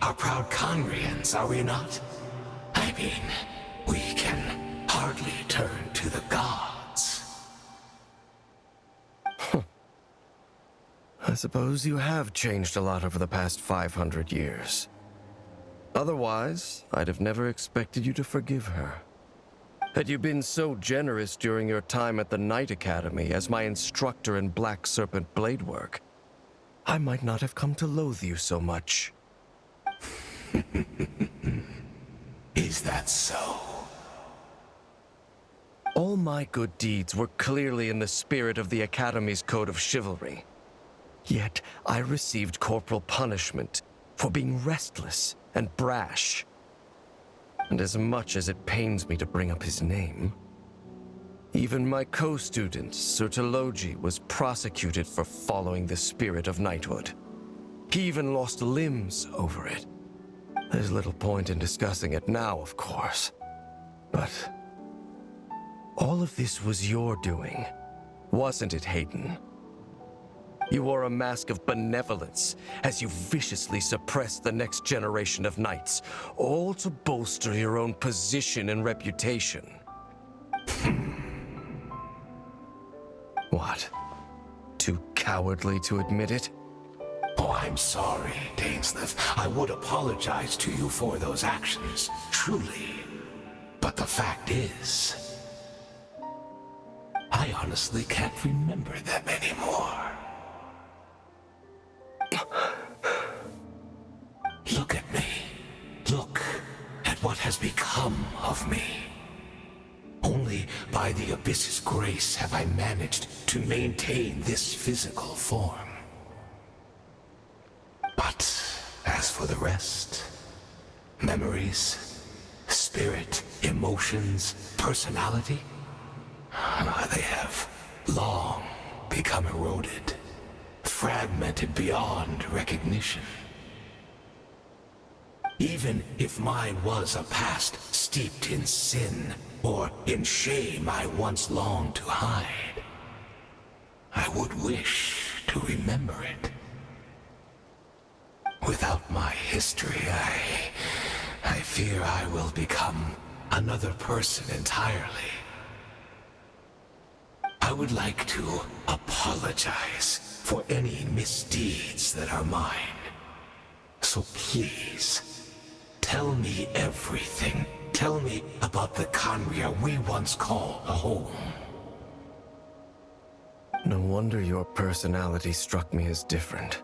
are proud Khaenri'ans, are we not? I mean, we can hardly turn to the gods. I suppose you have changed a lot over the past 500 years. Otherwise, I'd have never expected you to forgive her. Had you been so generous during your time at the Knight Academy as my instructor in Black Serpent blade work, I might not have come to loathe you so much. Is that so? All my good deeds were clearly in the spirit of the Academy's code of chivalry. Yet I received corporal punishment for being restless and brash. And as much as it pains me to bring up his name, even my co-student, Sir Taloji, was prosecuted for following the spirit of knighthood. He even lost limbs over it. There's little point in discussing it now, of course. But all of this was your doing, wasn't it, Hayden? You wore a mask of benevolence as you viciously suppressed the next generation of knights, all to bolster your own position and reputation. What? Too cowardly to admit it? Oh, I'm sorry, Dainsleif. I would apologize to you for those actions, truly. But the fact is, I honestly can't remember them anymore. Look at me. Look at what has become of me. Only by the Abyss's grace have I managed to maintain this physical form. But as for the rest, memories, spirit, emotions, personality, they have long become eroded, fragmented beyond recognition. Even if mine was a past steeped in sin or in shame I once longed to hide, I would wish to remember it. Without my history, I fear I will become another person entirely. I would like to apologize for any misdeeds that are mine. So please, tell me everything. Tell me about the Khaenri'ah we once called a home. No wonder your personality struck me as different.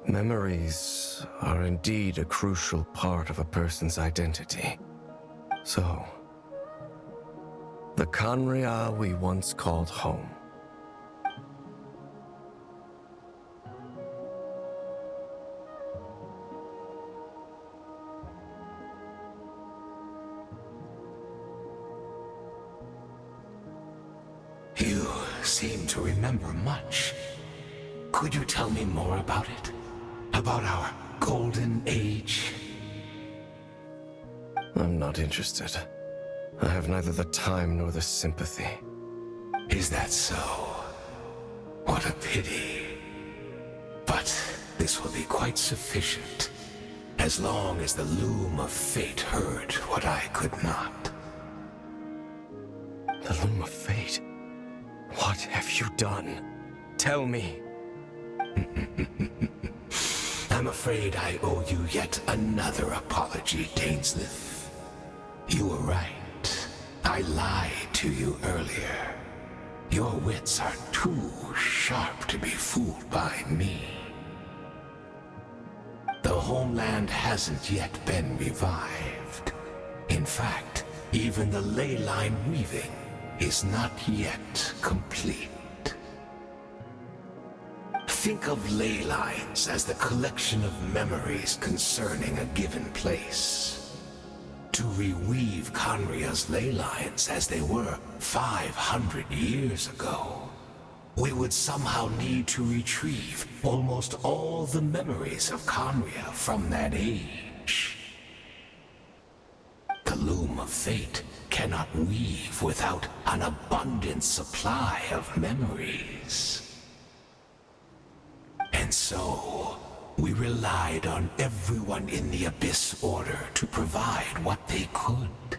Memories are indeed a crucial part of a person's identity. So, the Khaenri'ah we once called home. seem to remember much. Could you tell me more about it? About our golden age? I'm not interested. I have neither the time nor the sympathy. Is that so? What a pity. But this will be quite sufficient, as long as the loom of fate heard what I could not. The loom of fate? What have you done? Tell me. I'm afraid I owe you yet another apology, Dainsleif. You were right. I lied to you earlier. Your wits are too sharp to be fooled by me. The homeland hasn't yet been revived. In fact, even the ley line weaving is not yet complete. Think of ley lines as the collection of memories concerning a given place. To reweave Conria's ley lines as they were 500 years ago, we would somehow need to retrieve almost all the memories of Conria from that age. The loom of fate cannot weave without an abundant supply of memories. And so, we relied on everyone in the Abyss Order to provide what they could,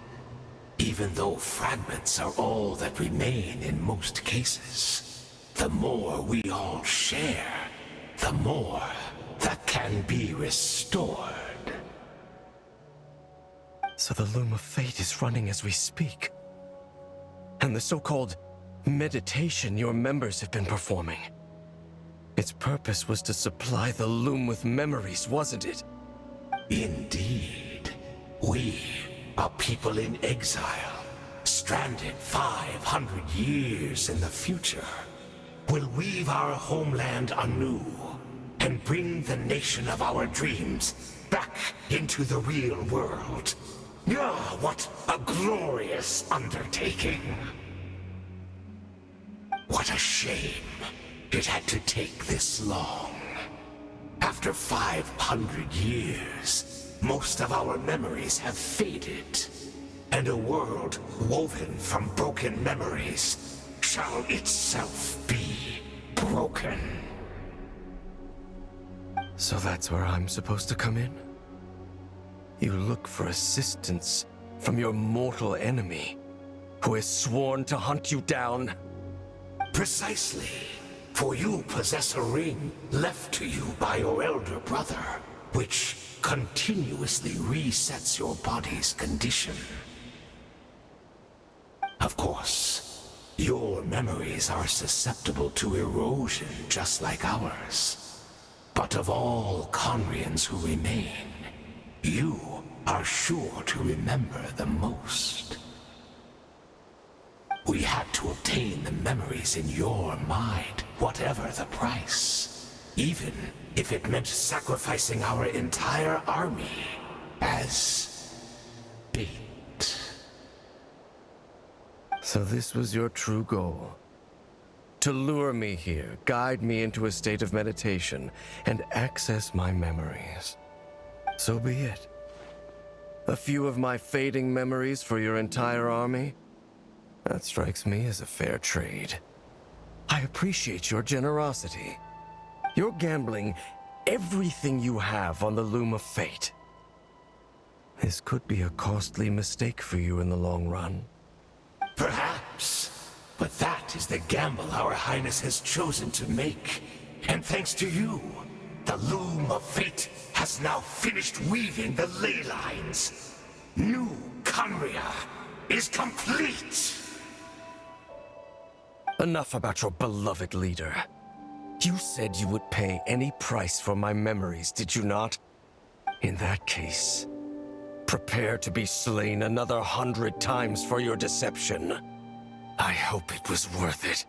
even though fragments are all that remain in most cases. The more we all share, the more that can be restored. So the loom of fate is running as we speak. And the so-called meditation your members have been performing. Its purpose was to supply the loom with memories, wasn't it? Indeed. We are people in exile, stranded 500 years in the future. Will weave our homeland anew and bring the nation of our dreams back into the real world. Ah, what a glorious undertaking! What a shame it had to take this long. After 500 years, most of our memories have faded, and a world woven from broken memories shall itself be broken. So that's where I'm supposed to come in? You look for assistance from your mortal enemy, who has sworn to hunt you down? Precisely. For you possess a ring left to you by your elder brother, which continuously resets your body's condition. Of course, your memories are susceptible to erosion just like ours. But of all Conrians who remain, you are sure to remember the most. We had to obtain the memories in your mind, whatever the price. Even if it meant sacrificing our entire army as bait. So this was your true goal? To lure me here, guide me into a state of meditation, and access my memories. So be it. A few of my fading memories for your entire army? That strikes me as a fair trade. I appreciate your generosity. You're gambling everything you have on the loom of fate. This could be a costly mistake for you in the long run. Perhaps. But that is the gamble our Highness has chosen to make. And thanks to you, the loom of fate has now finished weaving the ley lines. New Conria is complete! Enough about your beloved leader. You said you would pay any price for my memories, did you not? In that case, prepare to be slain another 100 times for your deception. I hope it was worth it.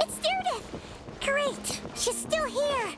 It's Judith! Great! She's still here!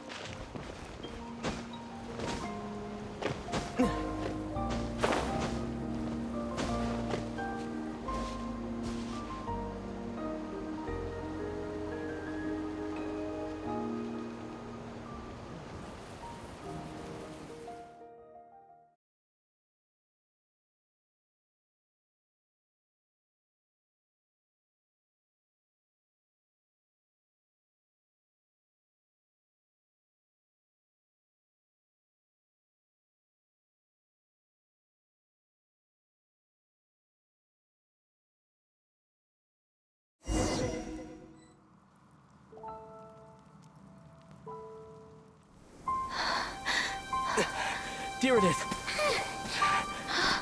Diridith!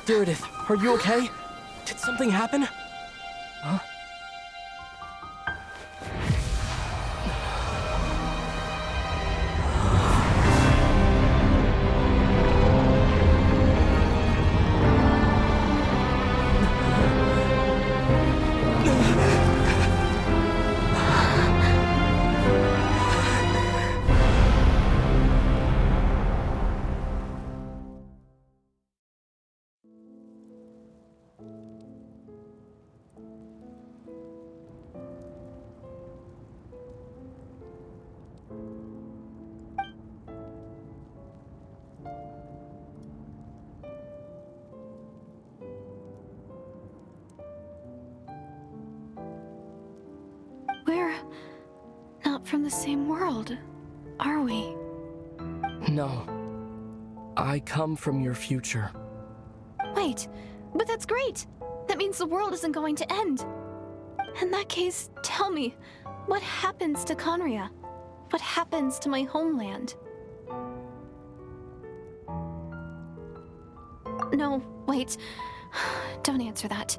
Diridith, are you okay? Did something happen? Huh? We're not from the same world, are we? No. I come from your future. Wait, but that's great! That means the world isn't going to end. In that case, tell me, what happens to Conria? What happens to my homeland? No, wait. Don't answer that.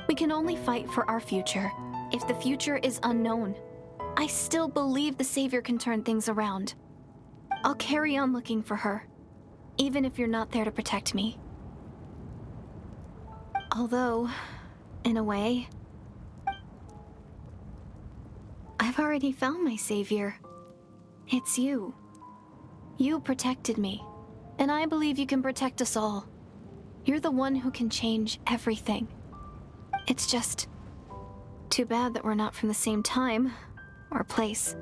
We can only fight for our future if the future is unknown. I still believe the Savior can turn things around. I'll carry on looking for her, even if you're not there to protect me. Although, in a way, I've already found my Savior. It's you. You protected me, and I believe you can protect us all. You're the one who can change everything. It's just too bad that we're not from the same time or place.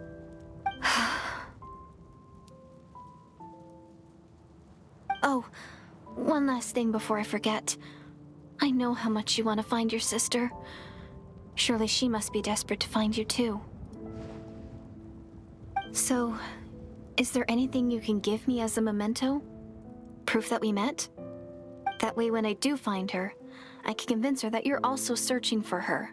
Oh, one last thing before I forget. I know how much you want to find your sister. Surely she must be desperate to find you too. So, is there anything you can give me as a memento? Proof that we met? That way when I do find her, I can convince her that you're also searching for her.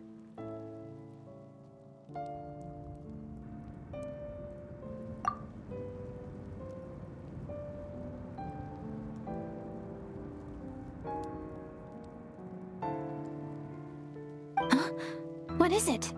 Huh? What is it?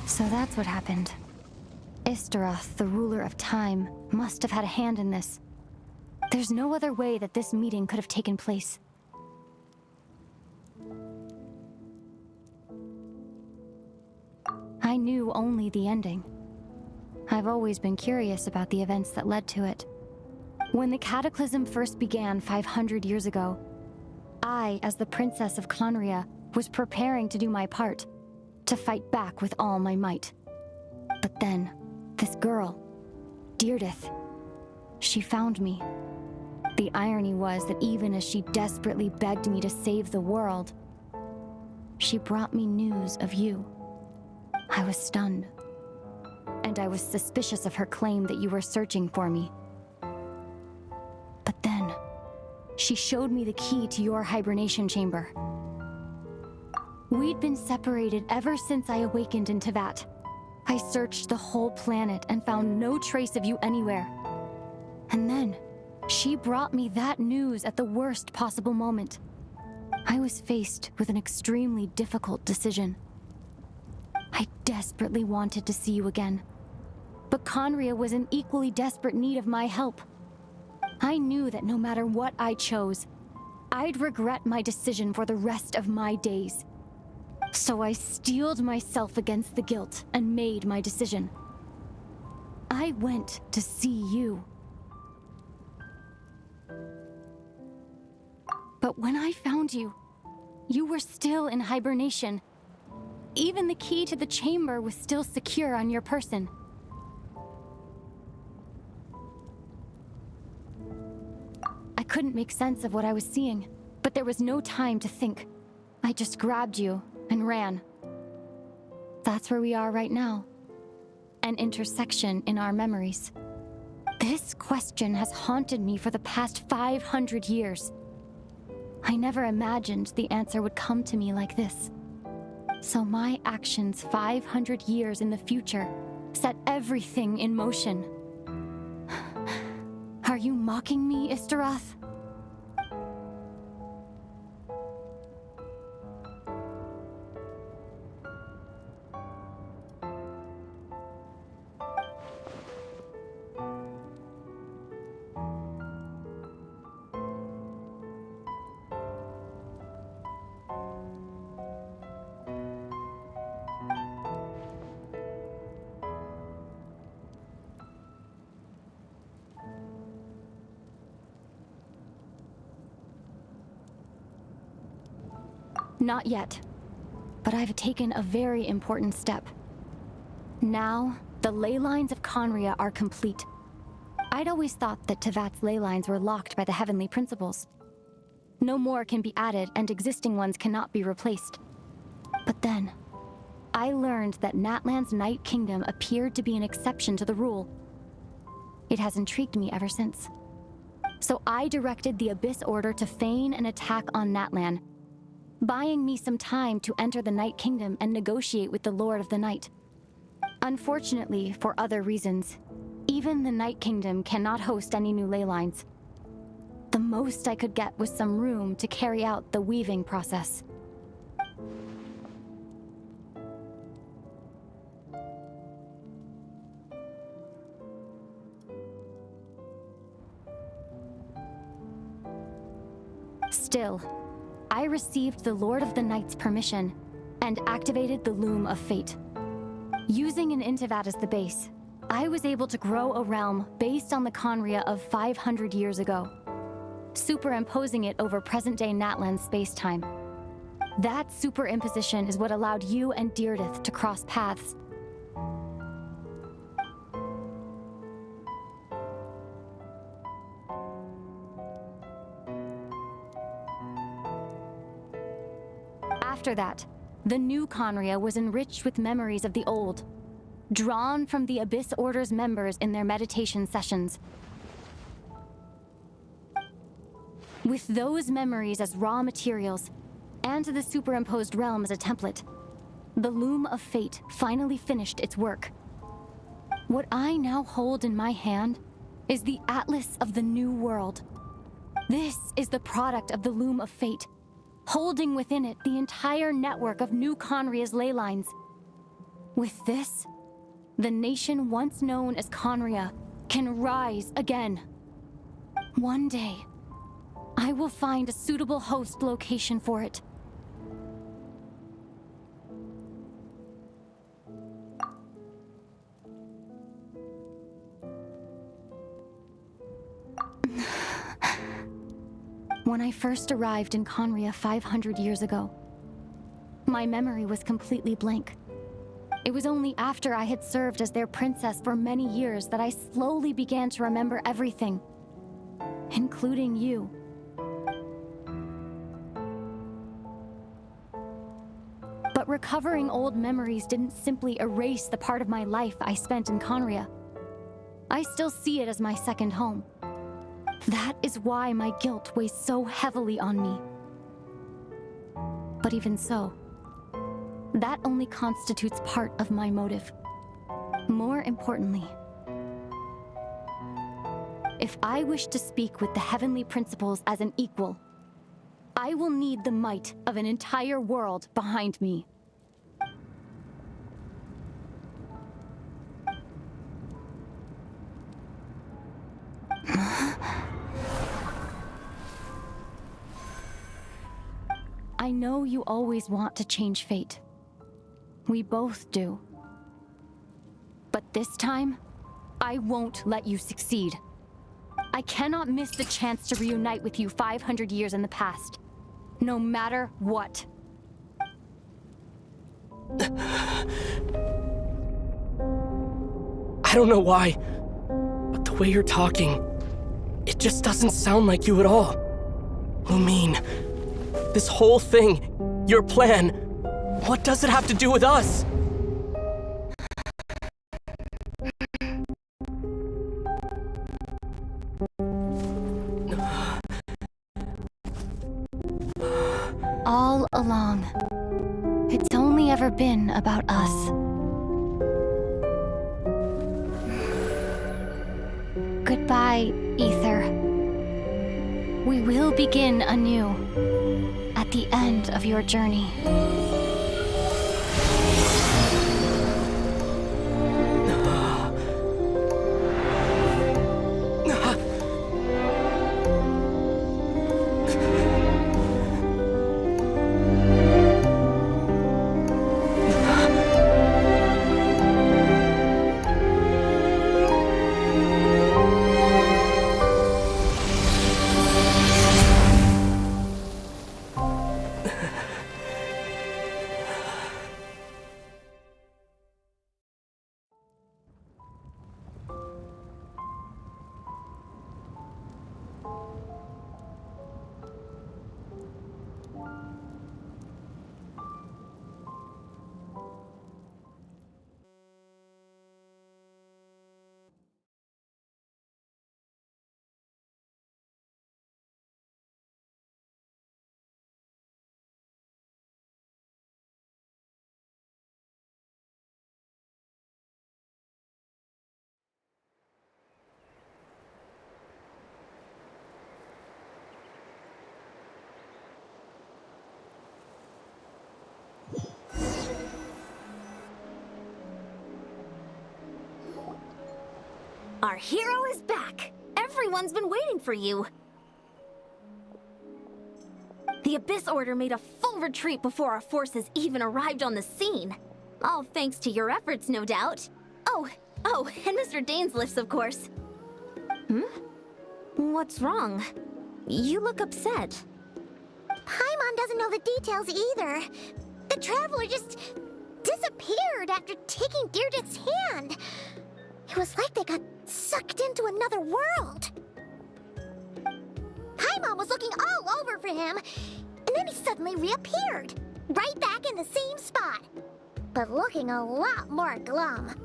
So that's what happened. Istaroth, the ruler of time, must have had a hand in this. There's no other way that this meeting could have taken place. I knew only the ending. I've always been curious about the events that led to it. When the cataclysm first began 500 years ago, I, as the Princess of Conria, was preparing to do my part. to fight back with all my might. But then, this girl, Deirdith, she found me. The irony was that even as she desperately begged me to save the world, she brought me news of you. I was stunned, and I was suspicious of her claim that you were searching for me. But then, she showed me the key to your hibernation chamber. We'd been separated ever since I awakened in Teyvat. I searched the whole planet and found no trace of you anywhere. And then, she brought me that news at the worst possible moment. I was faced with an extremely difficult decision. I desperately wanted to see you again, but Conria was in equally desperate need of my help. I knew that no matter what I chose, I'd regret my decision for the rest of my days. So I steeled myself against the guilt and made my decision. I went to see you. But when I found you, you were still in hibernation. Even the key to the chamber was still secure on your person. I couldn't make sense of what I was seeing, but there was no time to think. I just grabbed you and ran. That's where we are right now. An intersection in our memories. This question has haunted me for the past 500 years. I never imagined the answer would come to me like this. So my actions 500 years in the future set everything in motion. Are you mocking me, Istaroth? Not yet, but I've taken a very important step. Now, the ley lines of Conria are complete. I'd always thought that Teyvat's ley lines were locked by the heavenly principles. No more can be added and existing ones cannot be replaced. But then, I learned that Natlan's Night Kingdom appeared to be an exception to the rule. It has intrigued me ever since. So I directed the Abyss Order to feign an attack on Natlan, buying me some time to enter the Night Kingdom and negotiate with the Lord of the Night. Unfortunately, for other reasons, even the Night Kingdom cannot host any new ley lines. The most I could get was some room to carry out the weaving process. Still, I received the Lord of the Night's permission and activated the Loom of Fate. Using an Teyvat as the base, I was able to grow a realm based on the Conria of 500 years ago, superimposing it over present-day Natlan space-time. That superimposition is what allowed you and Deirdith to cross paths. After that, the new Conria was enriched with memories of the old, drawn from the Abyss Order's members in their meditation sessions. With those memories as raw materials, and the superimposed realm as a template, the Loom of Fate finally finished its work. What I now hold in my hand is the Atlas of the New World. This is the product of the Loom of Fate, holding within it the entire network of New Conria's ley lines. With this, the nation once known as Conria can rise again. One day, I will find a suitable host location for it. When I first arrived in Conria 500 years ago, my memory was completely blank. It was only after I had served as their princess for many years that I slowly began to remember everything, including you. But recovering old memories didn't simply erase the part of my life I spent in Conria. I still see it as my second home. That is why my guilt weighs so heavily on me. But even so, that only constitutes part of my motive. More importantly, if I wish to speak with the heavenly principles as an equal, I will need the might of an entire world behind me. I know you always want to change fate. We both do. But this time, I won't let you succeed. I cannot miss the chance to reunite with you 500 years in the past. No matter what. I don't know why, but the way you're talking, it just doesn't sound like you at all. Lumine, this whole thing, your plan, what does it have to do with us? All along, it's only ever been about us. Goodbye, Ether. We will begin anew at the end of your journey. Our hero is back! Everyone's been waiting for you! The Abyss Order made a full retreat before our forces even arrived on the scene. All thanks to your efforts, no doubt. Oh, and Mr. Dainsliff's, of course. What's wrong? You look upset. Paimon doesn't know the details either. The Traveler just disappeared after taking Deirdre's hand. It was like they got sucked into another world. Paimon was looking all over for him, and then he suddenly reappeared, right back in the same spot, but looking a lot more glum.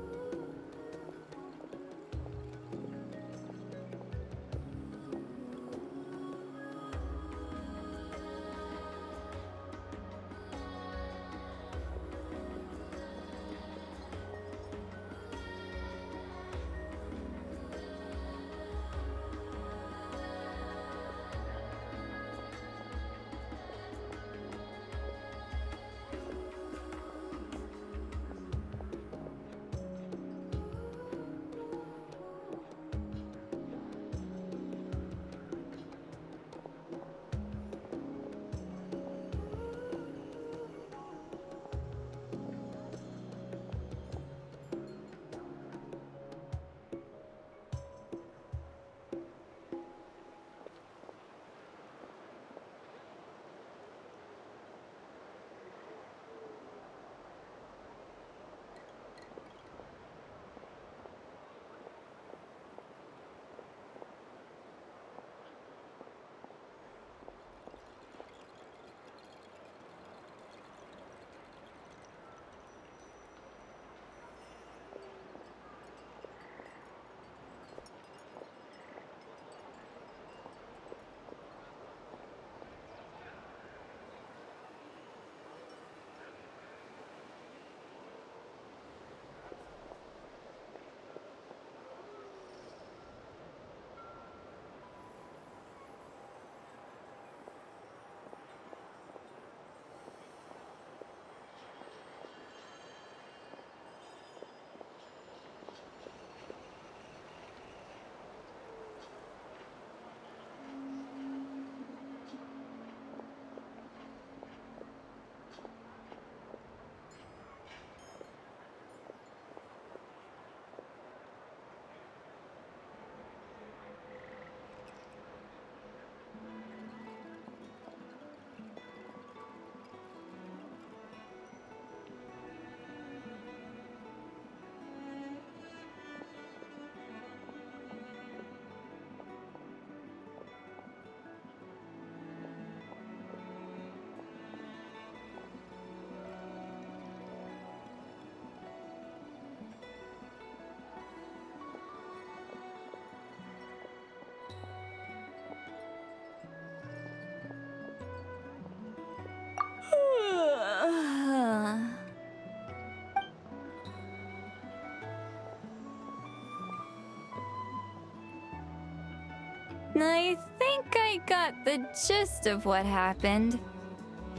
I think I got the gist of what happened.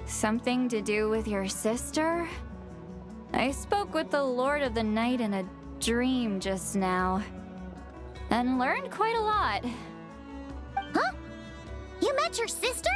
Something to do with your sister? I spoke with the Lord of the Night in a dream just now, and learned quite a lot. Huh? You met your sister?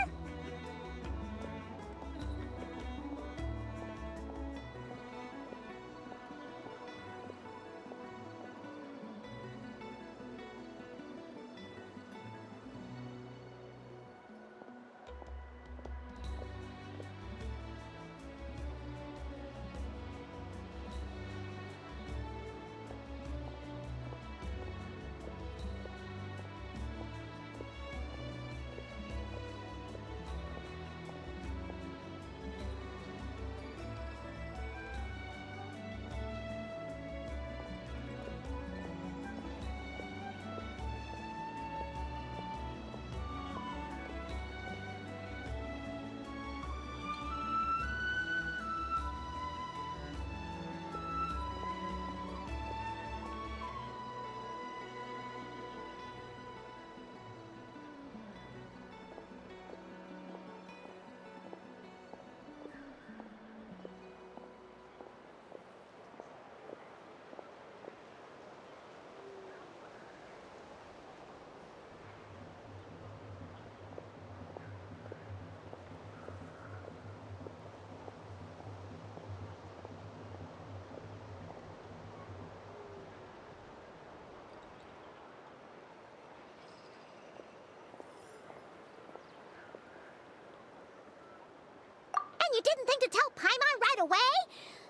You didn't think to tell Paimon right away?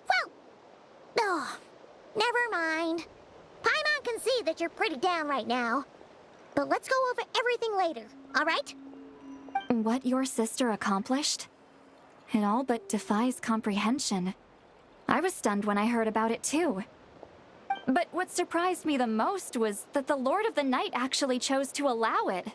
Well, oh, never mind. Paimon can see that you're pretty down right now. But let's go over everything later, all right? What your sister accomplished? It all but defies comprehension. I was stunned when I heard about it too. But what surprised me the most was that the Lord of the Night actually chose to allow it.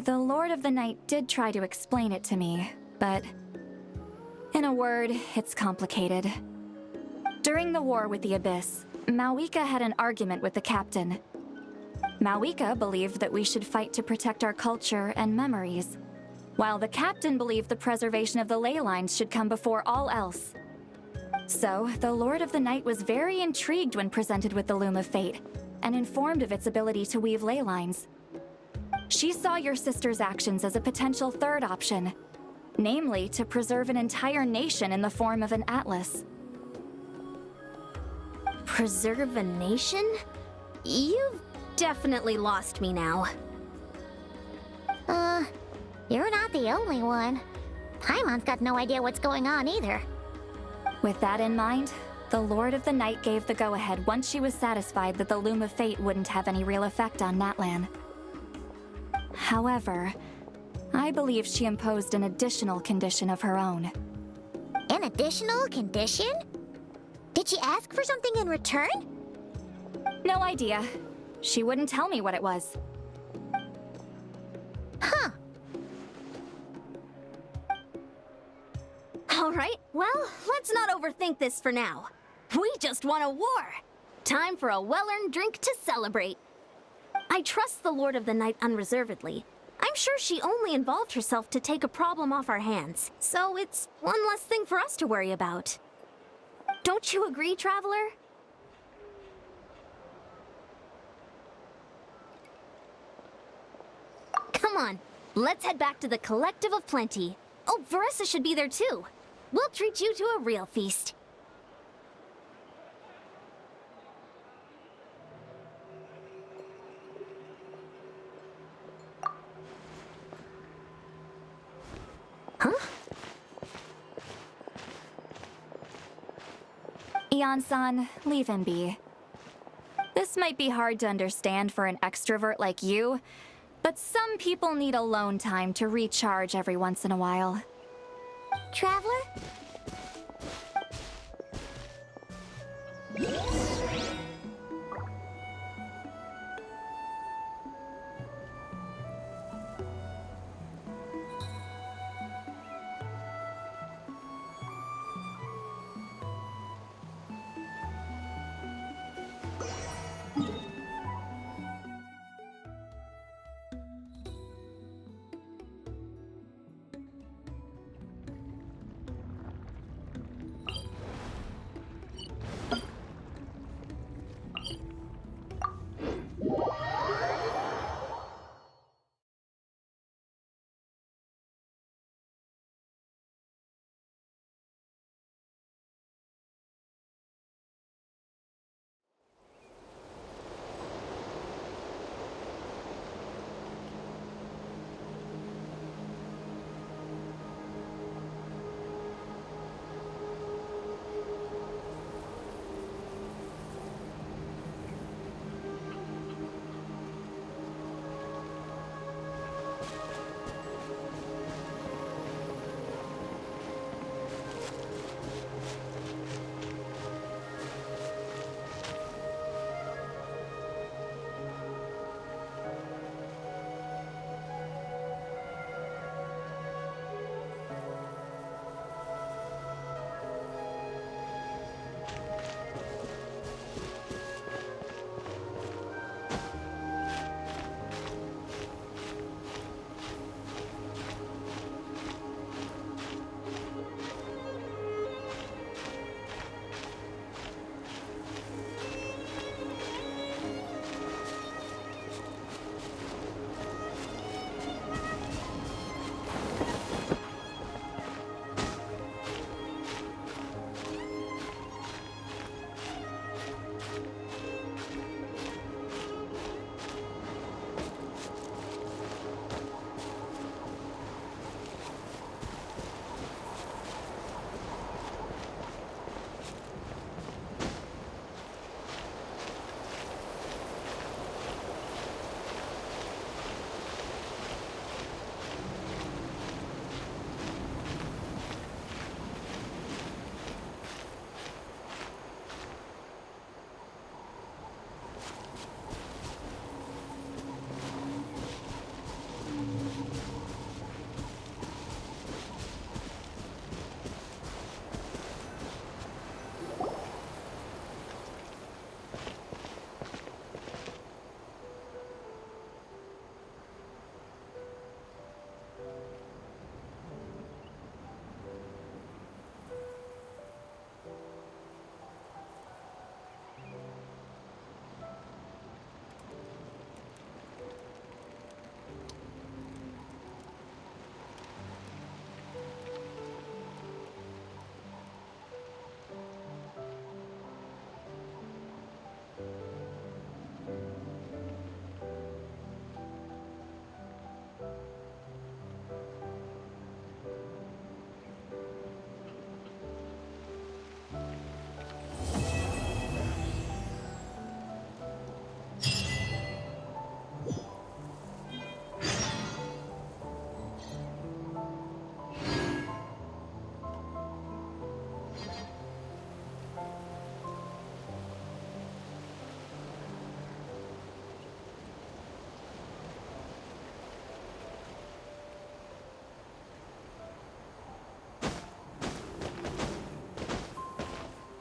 The Lord of the Night did try to explain it to me, but in a word, it's complicated. During the war with the Abyss, Mawika had an argument with the captain. Mawika believed that we should fight to protect our culture and memories, while the captain believed the preservation of the ley lines should come before all else. So, the Lord of the Night was very intrigued when presented with the Loom of Fate, and informed of its ability to weave ley lines. She saw your sister's actions as a potential third option, namely to preserve an entire nation in the form of an atlas. Preserve a nation? You've definitely lost me now. You're not the only one. Paimon's got no idea what's going on either. With that in mind, the Lord of the Night gave the go-ahead once she was satisfied that the Loom of Fate wouldn't have any real effect on Natlan. However, I believe she imposed an additional condition of her own. An additional condition? Did she ask for something in return? No idea. She wouldn't tell me what it was. Huh. All right, well, let's not overthink this for now. We just won a war. Time for a well-earned drink to celebrate. I trust the Lord of the Night unreservedly. I'm sure she only involved herself to take a problem off our hands, so it's one less thing for us to worry about. Don't you agree, Traveler? Come on, let's head back to the Collective of Plenty. Oh, Veressa should be there too. We'll treat you to a real feast. Huh? Ian-san, leave him be. This might be hard to understand for an extrovert like you, but some people need alone time to recharge every once in a while. Traveler?